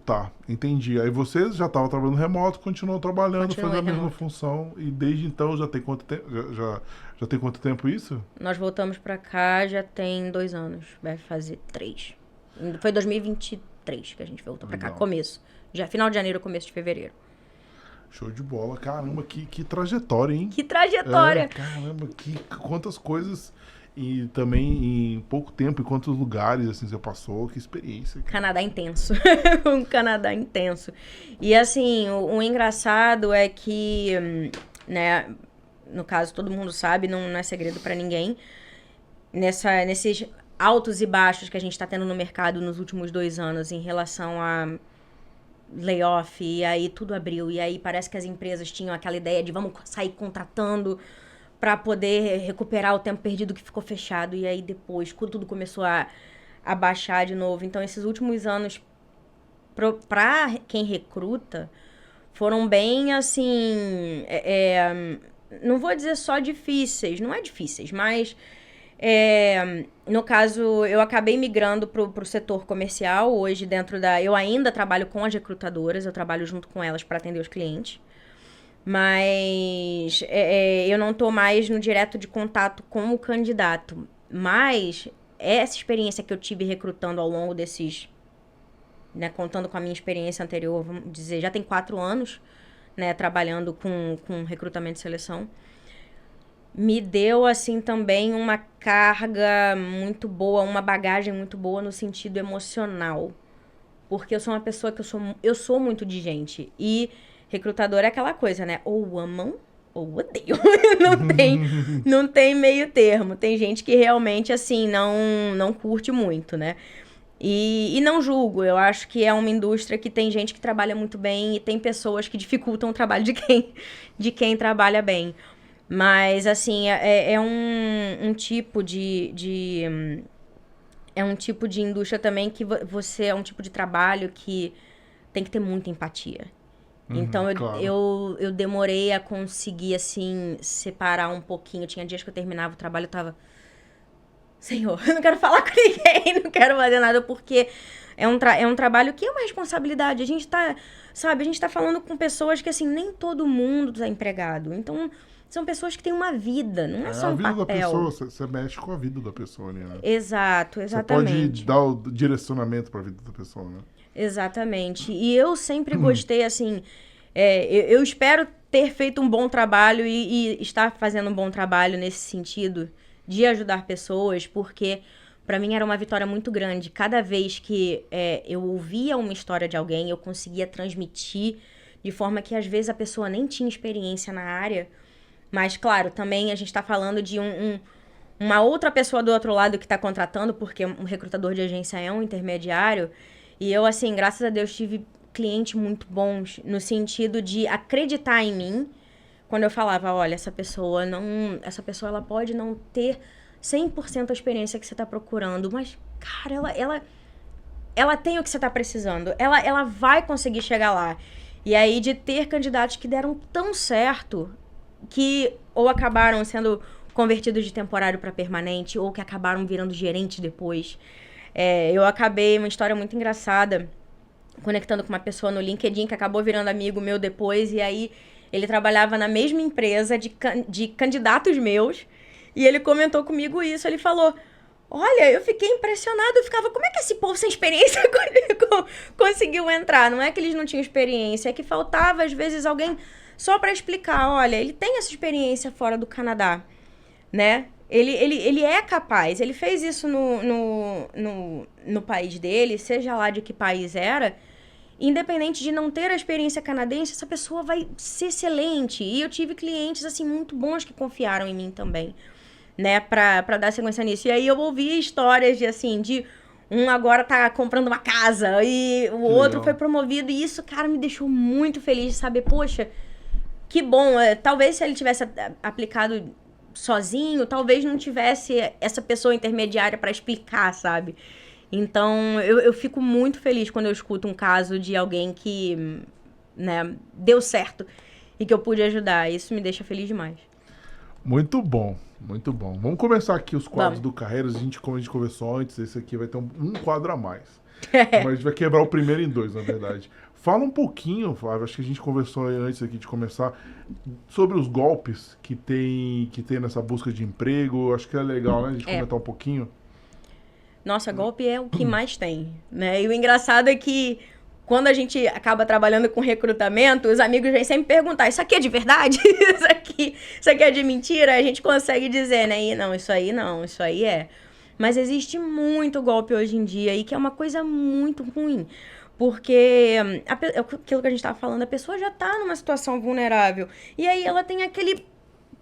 Tá, entendi. Aí você já estava trabalhando remoto, continuou trabalhando, fazendo a mesma remoto. função. E desde então já tem quanto tempo? Já tem quanto tempo isso? Nós voltamos pra cá já tem 2 anos, vai fazer 3. Foi 2023 que a gente voltou pra cá, começo. Final de janeiro, começo de fevereiro. Show de bola. Caramba, que trajetória, hein? Que trajetória! Caramba, quantas coisas... E também em pouco tempo, em quantos lugares assim você passou, que experiência. Cara. Canadá intenso. Um Canadá intenso. E assim, o engraçado é que, né, no caso todo mundo sabe, não é segredo pra ninguém, nesses altos e baixos que a gente tá tendo no mercado nos últimos 2 anos em relação a layoff, e aí tudo abriu, e aí parece que as empresas tinham aquela ideia de vamos sair contratando para poder recuperar o tempo perdido que ficou fechado. E aí depois, quando tudo começou a baixar de novo. Então, esses últimos anos, para quem recruta, foram bem, assim... não vou dizer só difíceis, não é difíceis, mas... no caso, eu acabei migrando pro setor comercial. Hoje, eu ainda trabalho com as recrutadoras, eu trabalho junto com elas para atender os clientes. Mas eu não tô mais no direto de contato com o candidato. Mas essa experiência que eu tive recrutando ao longo desses... Né, contando com a minha experiência anterior, vamos dizer, já tem 4 anos, né, trabalhando com recrutamento e seleção. Me deu, assim, também uma carga muito boa, uma bagagem muito boa no sentido emocional. Porque eu sou uma pessoa que eu sou muito de gente. E... recrutador é aquela coisa, né? Ou amam ou odeio. Não tem meio termo. Tem gente que realmente, assim, não curte muito, né? E não julgo. Eu acho que é uma indústria que tem gente que trabalha muito bem e tem pessoas que dificultam o trabalho de quem trabalha bem. Mas, assim, é um tipo é um tipo de indústria também que você é um tipo de trabalho que tem que ter muita empatia. Então, claro. eu demorei a conseguir, assim, separar um pouquinho. Tinha dias que eu terminava o trabalho, eu tava... Senhor, eu não quero falar com ninguém, não quero fazer nada, porque é um trabalho que é uma responsabilidade. A gente tá, sabe, a gente tá falando com pessoas que, assim, nem todo mundo tá empregado. Então, são pessoas que têm uma vida, não é só um a vida da papel. pessoa, você mexe com a vida da pessoa ali, né? Exato, Você pode exatamente. dar o direcionamento pra vida da pessoa, né? Exatamente. E eu sempre gostei, assim, eu espero ter feito um bom trabalho e estar fazendo um bom trabalho nesse sentido de ajudar pessoas, porque pra mim era uma vitória muito grande. Cada vez que eu ouvia uma história de alguém, eu conseguia transmitir de forma que às vezes a pessoa nem tinha experiência na área. Mas, claro, também a gente tá falando de uma outra pessoa do outro lado que está contratando, porque um recrutador de agência é um intermediário. E eu, assim, graças a Deus, tive clientes muito bons no sentido de acreditar em mim quando eu falava, olha, essa pessoa ela pode não ter 100% a experiência que você está procurando, mas, cara, ela tem o que você está precisando. Ela vai conseguir chegar lá. E aí, de ter candidatos que deram tão certo que ou acabaram sendo convertidos de temporário para permanente, ou que acabaram virando gerente depois. Eu acabei, uma história muito engraçada, conectando com uma pessoa no LinkedIn que acabou virando amigo meu depois, e aí ele trabalhava na mesma empresa de candidatos meus, e ele comentou comigo isso, ele falou... Olha, eu fiquei impressionado, eu ficava, como é que esse povo sem experiência conseguiu entrar? Não é que eles não tinham experiência, é que faltava, às vezes, alguém só para explicar, olha, ele tem essa experiência fora do Canadá, né? Ele é capaz, ele fez isso no país dele, seja lá de que país era, independente de não ter a experiência canadense, essa pessoa vai ser excelente. E eu tive clientes, assim, muito bons que confiaram em mim também, né, pra dar sequência nisso. E aí eu ouvi histórias de, assim, de um agora tá comprando uma casa e o outro foi promovido. E isso, cara, me deixou muito feliz de saber, poxa, que bom. Talvez se ele tivesse aplicado sozinho, talvez não tivesse essa pessoa intermediária pra explicar, sabe? Então, eu fico muito feliz quando eu escuto um caso de alguém que, né, deu certo e que eu pude ajudar. Isso me deixa feliz demais. Muito bom, muito bom. Vamos começar aqui os quadros Vamos. do Carreiras. Como a gente conversou antes, esse aqui vai ter um quadro a mais. Mas a gente vai quebrar o primeiro em dois, na verdade. Fala um pouquinho, Flávio, acho que a gente conversou antes aqui de começar, sobre os golpes que tem nessa busca de emprego. Acho que é legal, né, a gente comentar um pouquinho. Nossa, golpe é o que mais tem, né? E o engraçado é que quando a gente acaba trabalhando com recrutamento, os amigos vêm sempre perguntar, isso aqui é de verdade? Isso aqui é de mentira? A gente consegue dizer, né? E não, isso aí é. Mas existe muito golpe hoje em dia e que é uma coisa muito ruim. Porque aquilo que a gente estava falando, a pessoa já está numa situação vulnerável. E aí ela tem aquele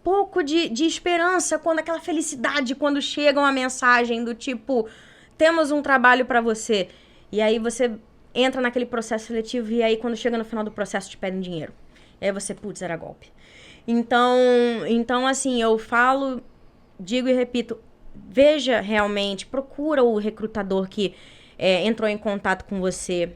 pouco de esperança, aquela felicidade, quando chega uma mensagem do tipo, temos um trabalho para você. E aí você entra naquele processo seletivo e aí quando chega no final do processo te pedem dinheiro. E aí você, putz, era golpe. Então assim, eu falo, digo e repito, veja realmente, procura o recrutador que entrou em contato com você.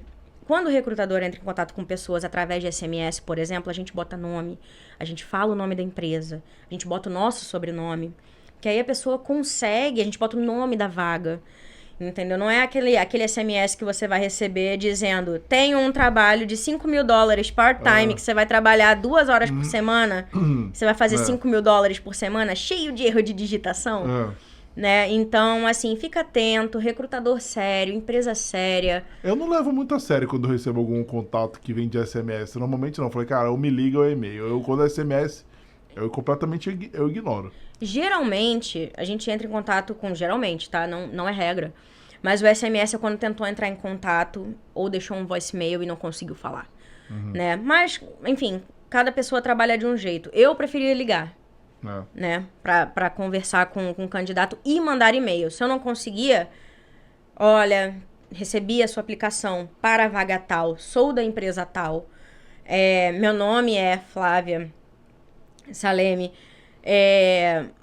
Quando o recrutador entra em contato com pessoas através de SMS, por exemplo, a gente bota nome, a gente fala o nome da empresa, a gente bota o nosso sobrenome, que aí a pessoa consegue, a gente bota o nome da vaga, entendeu? Não é aquele SMS que você vai receber dizendo, tem um trabalho de $5.000 part-time, que você vai trabalhar 2 horas por semana, você vai fazer $5.000 por semana, cheio de erro de digitação. Né? Então, assim, fica atento, recrutador sério, empresa séria. Eu não levo muito a sério quando eu recebo algum contato que vem de SMS. Normalmente não. Eu falei, cara, ou me liga ou é e-mail. Quando é SMS, eu completamente ignoro. Geralmente, a gente entra em contato com... Geralmente, tá? Não é regra. Mas o SMS é quando tentou entrar em contato ou deixou um voicemail e não conseguiu falar. Né? Mas, enfim, cada pessoa trabalha de um jeito. Eu preferia ligar, É. né? Pra conversar com o candidato e mandar e-mail. Se eu não conseguia, olha, recebi a sua aplicação para a vaga tal, sou da empresa tal, meu nome é Flávia Saleme,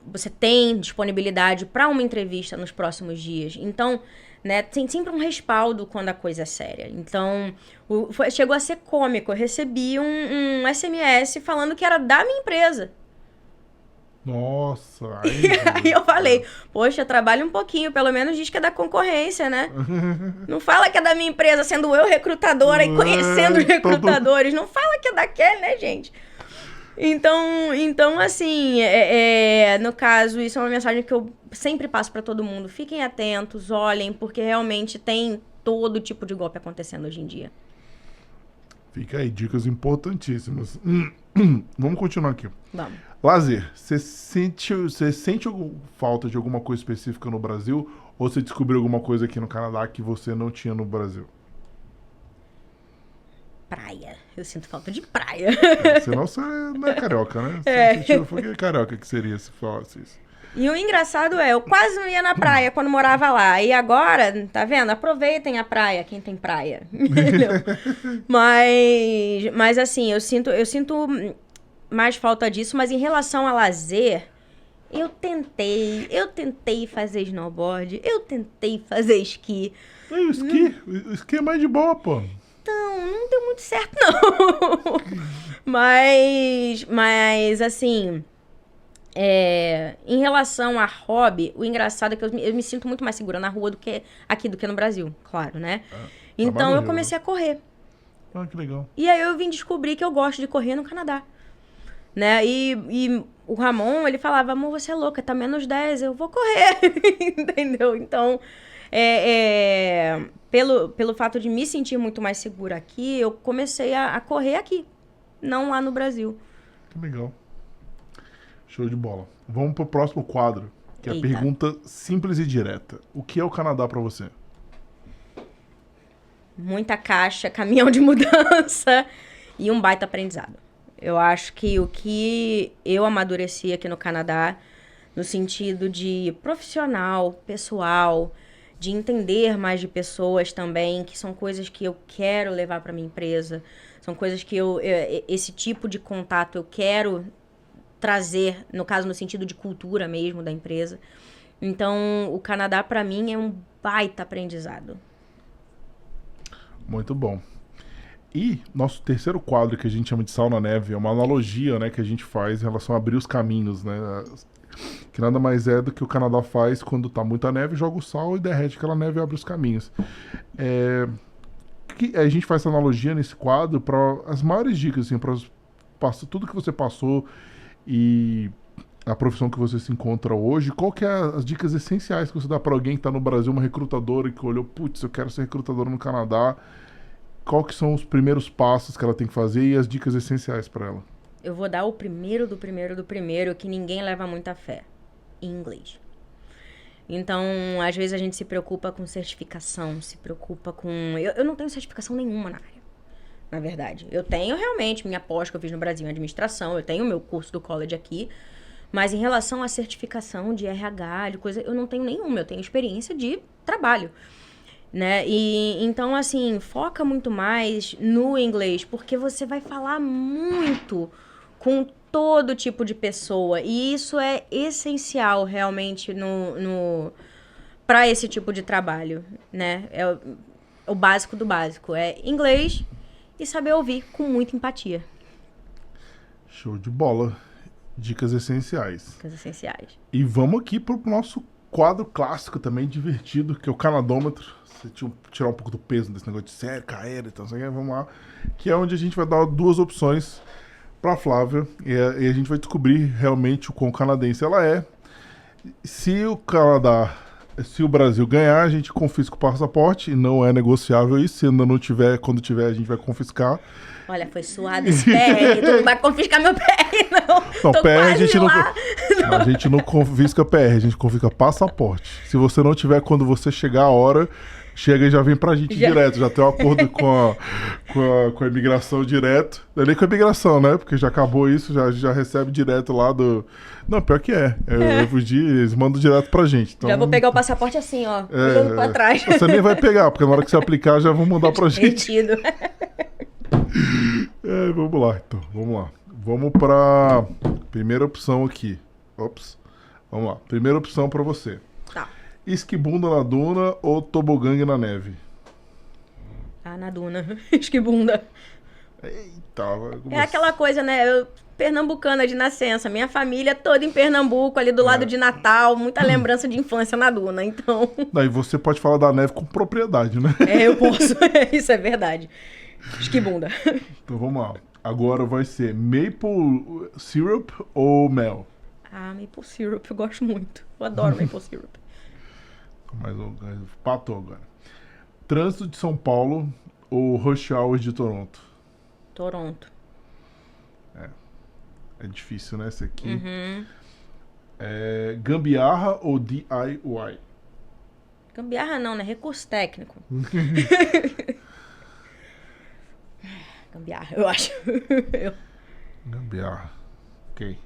você tem disponibilidade para uma entrevista nos próximos dias. Então, né, tem sempre um respaldo quando a coisa é séria. Então, chegou a ser cômico. Eu recebi um SMS falando que era da minha empresa. Nossa, Aí eu falei, poxa, trabalha um pouquinho, pelo menos diz que é da concorrência, né? Não fala que é da minha empresa, sendo eu recrutadora e conhecendo os recrutadores. Não fala que é daquele, né, gente? Então assim, no caso, isso é uma mensagem que eu sempre passo pra todo mundo. Fiquem atentos, olhem, porque realmente tem todo tipo de golpe acontecendo hoje em dia. Fica aí, dicas importantíssimas. Vamos continuar aqui. Vamos. Lazer, você sente falta de alguma coisa específica no Brasil ou você descobriu alguma coisa aqui no Canadá que você não tinha no Brasil? Praia. Eu sinto falta de praia. Senão você não é carioca, né? Você sentiu, foi que carioca que seria se falasse isso. E o engraçado eu quase não ia na praia quando morava lá. E agora, tá vendo? Aproveitem a praia, quem tem praia. mas assim, eu sinto mais falta disso. Mas em relação a lazer, eu tentei fazer snowboard, eu tentei fazer esqui. E o esqui? O esqui é mais de boa, pô. Então, não deu muito certo, não. Mas assim... em relação a hobby, o engraçado é que eu me sinto muito mais segura na rua do que aqui, do que no Brasil, claro, né? Então eu comecei a correr. Ah, que legal. E aí eu vim descobrir que eu gosto de correr no Canadá, né? E o Ramon, ele falava, amor, você é louca, tá menos 10, eu vou correr, entendeu? Então, pelo fato de me sentir muito mais segura aqui, eu comecei a correr aqui, não lá no Brasil. Que legal. Show de bola. Vamos pro próximo quadro, que é a pergunta simples e direta. O que é o Canadá pra você? Muita caixa, caminhão de mudança e um baita aprendizado. Eu acho que o que eu amadureci aqui no Canadá, no sentido de profissional, pessoal, de entender mais de pessoas também, que são coisas que eu quero levar para minha empresa, são coisas que esse tipo de contato eu quero trazer, no caso, no sentido de cultura mesmo da empresa. Então, o Canadá, para mim, é um baita aprendizado. Muito bom. E nosso terceiro quadro, que a gente chama de Sal na Neve, é uma analogia, né, que a gente faz em relação a abrir os caminhos, né? Que nada mais é do que o Canadá faz quando tá muita neve, joga o sal e derrete aquela neve e abre os caminhos. A gente faz essa analogia nesse quadro para as maiores dicas, assim, para tudo que você passou e a profissão que você se encontra hoje. Qual que é as dicas essenciais que você dá para alguém que está no Brasil, uma recrutadora que olhou, putz, eu quero ser recrutadora no Canadá. Qual que são os primeiros passos que ela tem que fazer e as dicas essenciais para ela? Eu vou dar o primeiro, que ninguém leva muita fé. Inglês. Então, às vezes a gente se preocupa com certificação, se preocupa com... Eu não tenho certificação nenhuma na área. Na verdade, eu tenho realmente minha pós que eu fiz no Brasil em administração, eu tenho meu curso do college aqui, mas em relação à certificação de RH, de coisa, eu não tenho nenhuma, eu tenho experiência de trabalho, né? E então, assim, foca muito mais no inglês, porque você vai falar muito com todo tipo de pessoa, e isso é essencial realmente para esse tipo de trabalho, né? É o básico do básico, é inglês e saber ouvir com muita empatia. Show de bola. Dicas essenciais. Dicas essenciais. E vamos aqui pro nosso quadro clássico também, divertido, que é o canadômetro. Você tirar um pouco do peso desse negócio de série, carreira e tal, vamos lá. Que é onde a gente vai dar duas opções pra Flávia e a gente vai descobrir realmente o quão canadense ela é. Se o Brasil ganhar, a gente confisca o passaporte, e não é negociável isso. Se ainda não tiver, quando tiver, a gente vai confiscar. Olha, foi suado esse PR, tu não vai confiscar meu PR, não. Não, tô PR a gente não, não. A gente não confisca PR, a gente confisca passaporte. Se você não tiver quando você chegar a hora, chega e já vem pra gente Já. direto. Já tem um acordo com a imigração direto. Não é nem com a imigração, né? Porque já acabou isso, já recebe direto lá do... Não, pior que é. Eu fugir, eles mandam direto pra gente. Então, Já vou pegar o passaporte assim, ó. Olhando pra trás. Você nem vai pegar, porque na hora que você aplicar já vão mandar pra gente. Retido. Vamos lá, então. Vamos lá. Vamos pra primeira opção aqui. Ops. Vamos lá. Primeira opção pra você. Tá. Esquibunda na duna ou tobogangue na neve? Ah, na duna. Esquibunda. Eita. É aquela coisa, né? Eu, pernambucana de nascença. Minha família toda em Pernambuco, ali do lado de Natal. Muita lembrança de infância na duna, então... Daí você pode falar da neve com propriedade, né? Eu posso. Isso é verdade. Esquibunda. Então vamos lá. Agora vai ser maple syrup ou mel? Ah, maple syrup, eu gosto muito. Eu adoro maple syrup. Mais um pato agora. Trânsito de São Paulo ou rush hours de Toronto? Toronto. É difícil, né, esse aqui. Uhum. Gambiarra ou DIY? Gambiarra não, né? Recurso técnico. Gambiarra, eu acho. Gambiarra. Ok.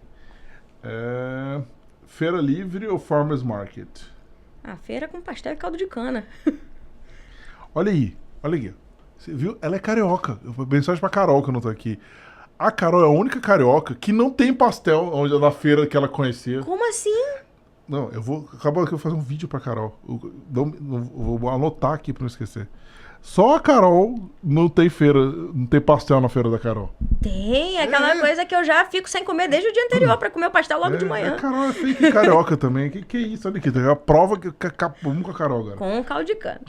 Feira livre ou farmers market? Ah, feira com pastel e caldo de cana. Olha aí. Olha aqui. Você viu? Ela é carioca. Mensagem pra Carol que eu não tô aqui. A Carol é a única carioca que não tem pastel na feira que ela conhecia. Como assim? Não, acabou que eu vou fazer um vídeo pra Carol. Vou anotar aqui pra não esquecer. Só a Carol não tem pastel na feira da Carol. Tem, aquela coisa que eu já fico sem comer desde o dia anterior pra comer o pastel logo de manhã. A Carol é fake carioca também. Que é isso? Olha aqui, tem a prova que vamos com a Carol agora. Com caldo de cana.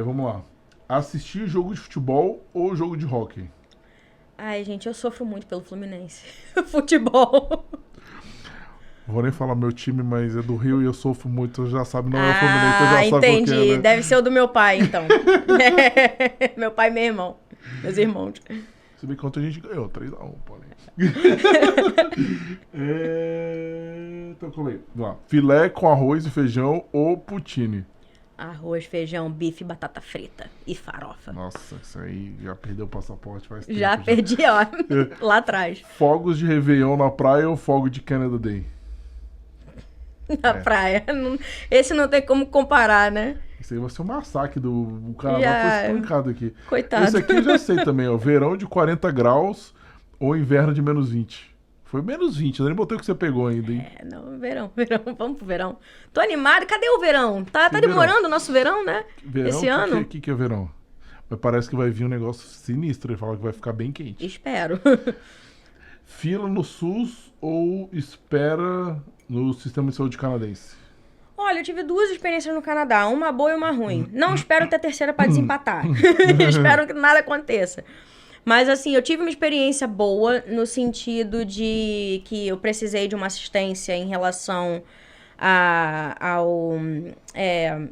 Vamos lá. Assistir jogo de futebol ou jogo de hóquei? Ai, gente, eu sofro muito pelo Fluminense. Futebol. Vou nem falar meu time, mas é do Rio e eu sofro muito. Eu já sabe, não é o Fluminense, eu já sabe entendi. qual que é, né? Deve ser o do meu pai, então. Meu pai e meu irmão. Meus irmãos. Se bem que ontem a gente ganhou, 3-1, porém. Então, calma aí. Vamos lá. Filé com arroz e feijão ou poutine? Arroz, feijão, bife, batata frita e farofa. Nossa, isso aí já perdeu o passaporte faz tempo. Já perdi, ó. Lá atrás. Fogos de Réveillon na praia ou fogo de Canada Day? Na praia. Esse não tem como comparar, né? Isso aí vai ser um massacre do carnaval. Já. Foi espancado aqui. Coitado. Esse aqui eu já sei também, ó. Verão de 40 graus ou inverno de menos 20. Foi menos 20, eu nem botei o que você pegou ainda, hein? Não, verão. Vamos pro verão. Tô animado. Cadê o verão? Tá Que demorando verão? o nosso verão, né? Verão, Esse ano. O que é verão? Mas parece que vai vir um negócio sinistro. Ele fala que vai ficar bem quente. Espero. Fila no SUS ou espera no sistema de saúde canadense? Olha, eu tive 2 experiências no Canadá, uma boa e uma ruim. Não espero ter a terceira pra desempatar. Espero que nada aconteça. Mas, assim, eu tive uma experiência boa no sentido de que eu precisei de uma assistência em relação ao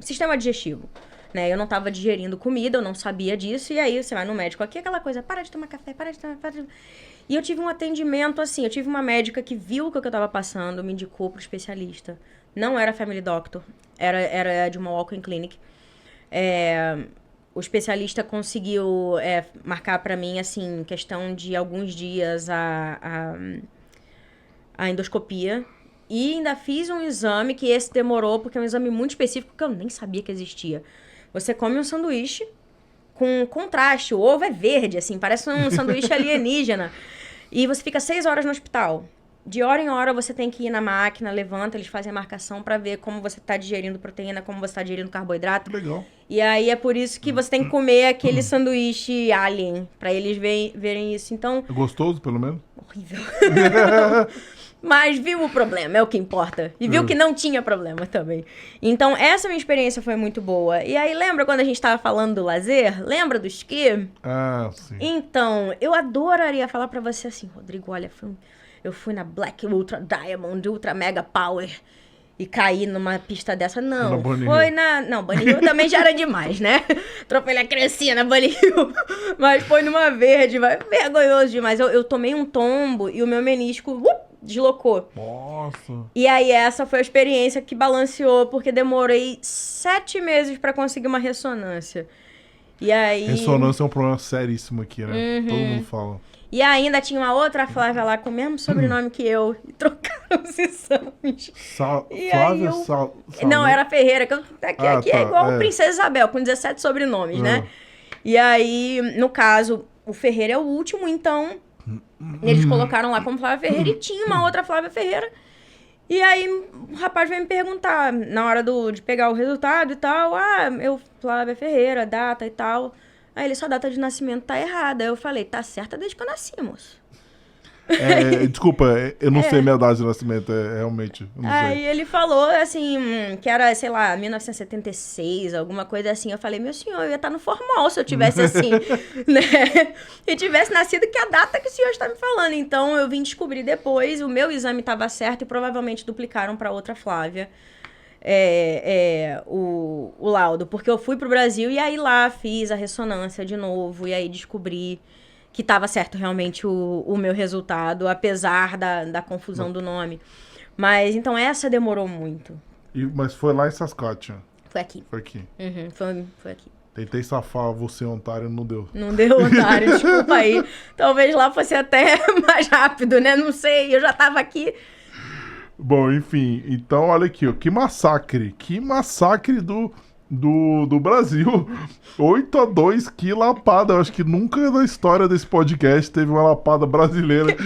sistema digestivo. Né? Eu não estava digerindo comida, eu não sabia disso. E aí você vai no médico aqui, aquela coisa, para de tomar café, para de tomar... E eu tive um atendimento assim, eu tive uma médica que viu o que eu estava passando, me indicou pro especialista. Não era family doctor, era de uma walk-in clinic. O especialista conseguiu marcar para mim, assim, questão de alguns dias a endoscopia. E ainda fiz um exame, que esse demorou, porque é um exame muito específico, que eu nem sabia que existia. Você come um sanduíche com contraste, o ovo é verde, assim, parece um sanduíche alienígena. E você fica 6 horas no hospital. De hora em hora você tem que ir na máquina, levanta, eles fazem a marcação pra ver como você tá digerindo proteína, como você tá digerindo carboidrato. Legal. E aí é por isso que você tem que comer aquele sanduíche alien, pra eles verem isso. Então, É gostoso, pelo menos? horrível. Mas viu o problema, é o que importa. E viu que não tinha problema também. Então, essa minha experiência foi muito boa. E aí, lembra quando a gente tava falando do lazer? Lembra do esqui? Ah, sim. Então, eu adoraria falar pra você assim, Rodrigo, olha, eu fui na Black Ultra Diamond, Ultra Mega Power e caí numa pista dessa. Não, foi na... Não, Bunny Hill também já era demais, né? Atropelei a criancinha na Bunny Hill. Mas foi numa verde, vergonhoso demais. Eu tomei um tombo e o meu menisco deslocou. Nossa. E aí essa foi a experiência que balanceou, porque demorei 7 meses pra conseguir uma ressonância. E aí... Ressonância é um problema seríssimo aqui, né? Todo mundo fala. E ainda tinha uma outra Flávia lá com o mesmo sobrenome que eu. E trocaram os exames. E aí Flávia eu... Não, era Ferreira. Que aqui é igual Princesa Isabel, com 17 sobrenomes, né? E aí, no caso, o Ferreira é o último, então... Eles colocaram lá como Flávia Ferreira e tinha uma outra Flávia Ferreira. E aí o rapaz veio me perguntar, na hora de pegar o resultado e tal, Flávia Ferreira, data e tal. Aí ele, sua data de nascimento tá errada. Eu falei, tá certa desde que eu nasci, moço. Desculpa, eu não sei minha data de nascimento, realmente, eu não Aí sei. ele falou, assim, que era, sei lá, 1976, alguma coisa assim. Eu falei, meu senhor, eu ia estar no formal se eu tivesse assim, né? E tivesse nascido que a data que o senhor está me falando. Então, eu vim descobrir depois, o meu exame estava certo e provavelmente duplicaram para outra Flávia. O laudo, porque eu fui pro Brasil e aí lá fiz a ressonância de novo e aí descobri que estava certo realmente o meu resultado, apesar da confusão do nome. Mas, então, essa demorou muito. Mas foi lá em Saskatchewan? Foi aqui. Foi aqui. Foi aqui. Tentei safar você, Ontário, não deu. Não deu, Ontário, desculpa aí. Talvez lá fosse até mais rápido, né? Não sei, eu já tava aqui. Bom, enfim, então olha aqui, ó, que massacre do Brasil. 8-2, que lapada. Eu acho que nunca na história desse podcast teve uma lapada brasileira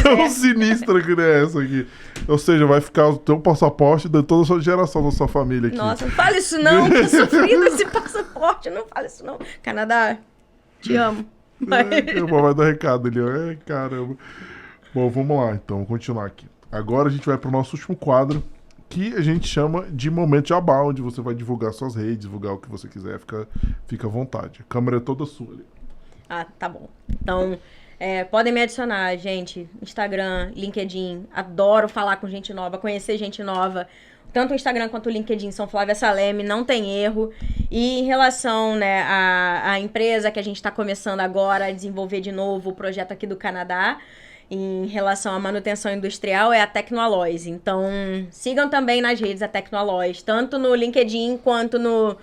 tão sinistra que nem essa aqui. Ou seja, vai ficar o teu passaporte de toda a sua geração, da sua família aqui. Nossa, não fala isso não, que eu sofri desse passaporte, não fala isso não. Canadá, te amo. Vai dar recado ali, ó. Caramba. Bom, vamos lá então, vamos continuar aqui. Agora a gente vai para o nosso último quadro, que a gente chama de Momento Jabá, onde você vai divulgar suas redes, divulgar o que você quiser, fica à vontade. A câmera é toda sua ali. Ah, tá bom. Então, podem me adicionar, gente. Instagram, LinkedIn. Adoro falar com gente nova, conhecer gente nova. Tanto o Instagram quanto o LinkedIn são Flávia Saleme, não tem erro. E em relação, né, à empresa que a gente está começando agora a desenvolver de novo, o projeto aqui do Canadá, em relação à manutenção industrial, é a Tecnoaloys. Então, sigam também nas redes a Tecnoaloys, tanto no LinkedIn quanto no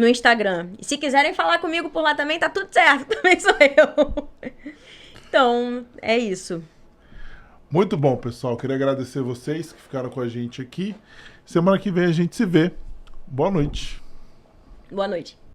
Instagram. E se quiserem falar comigo por lá também, tá tudo certo, também sou eu. Então, é isso. Muito bom, pessoal. Queria agradecer vocês que ficaram com a gente aqui. Semana que vem a gente se vê. Boa noite. Boa noite.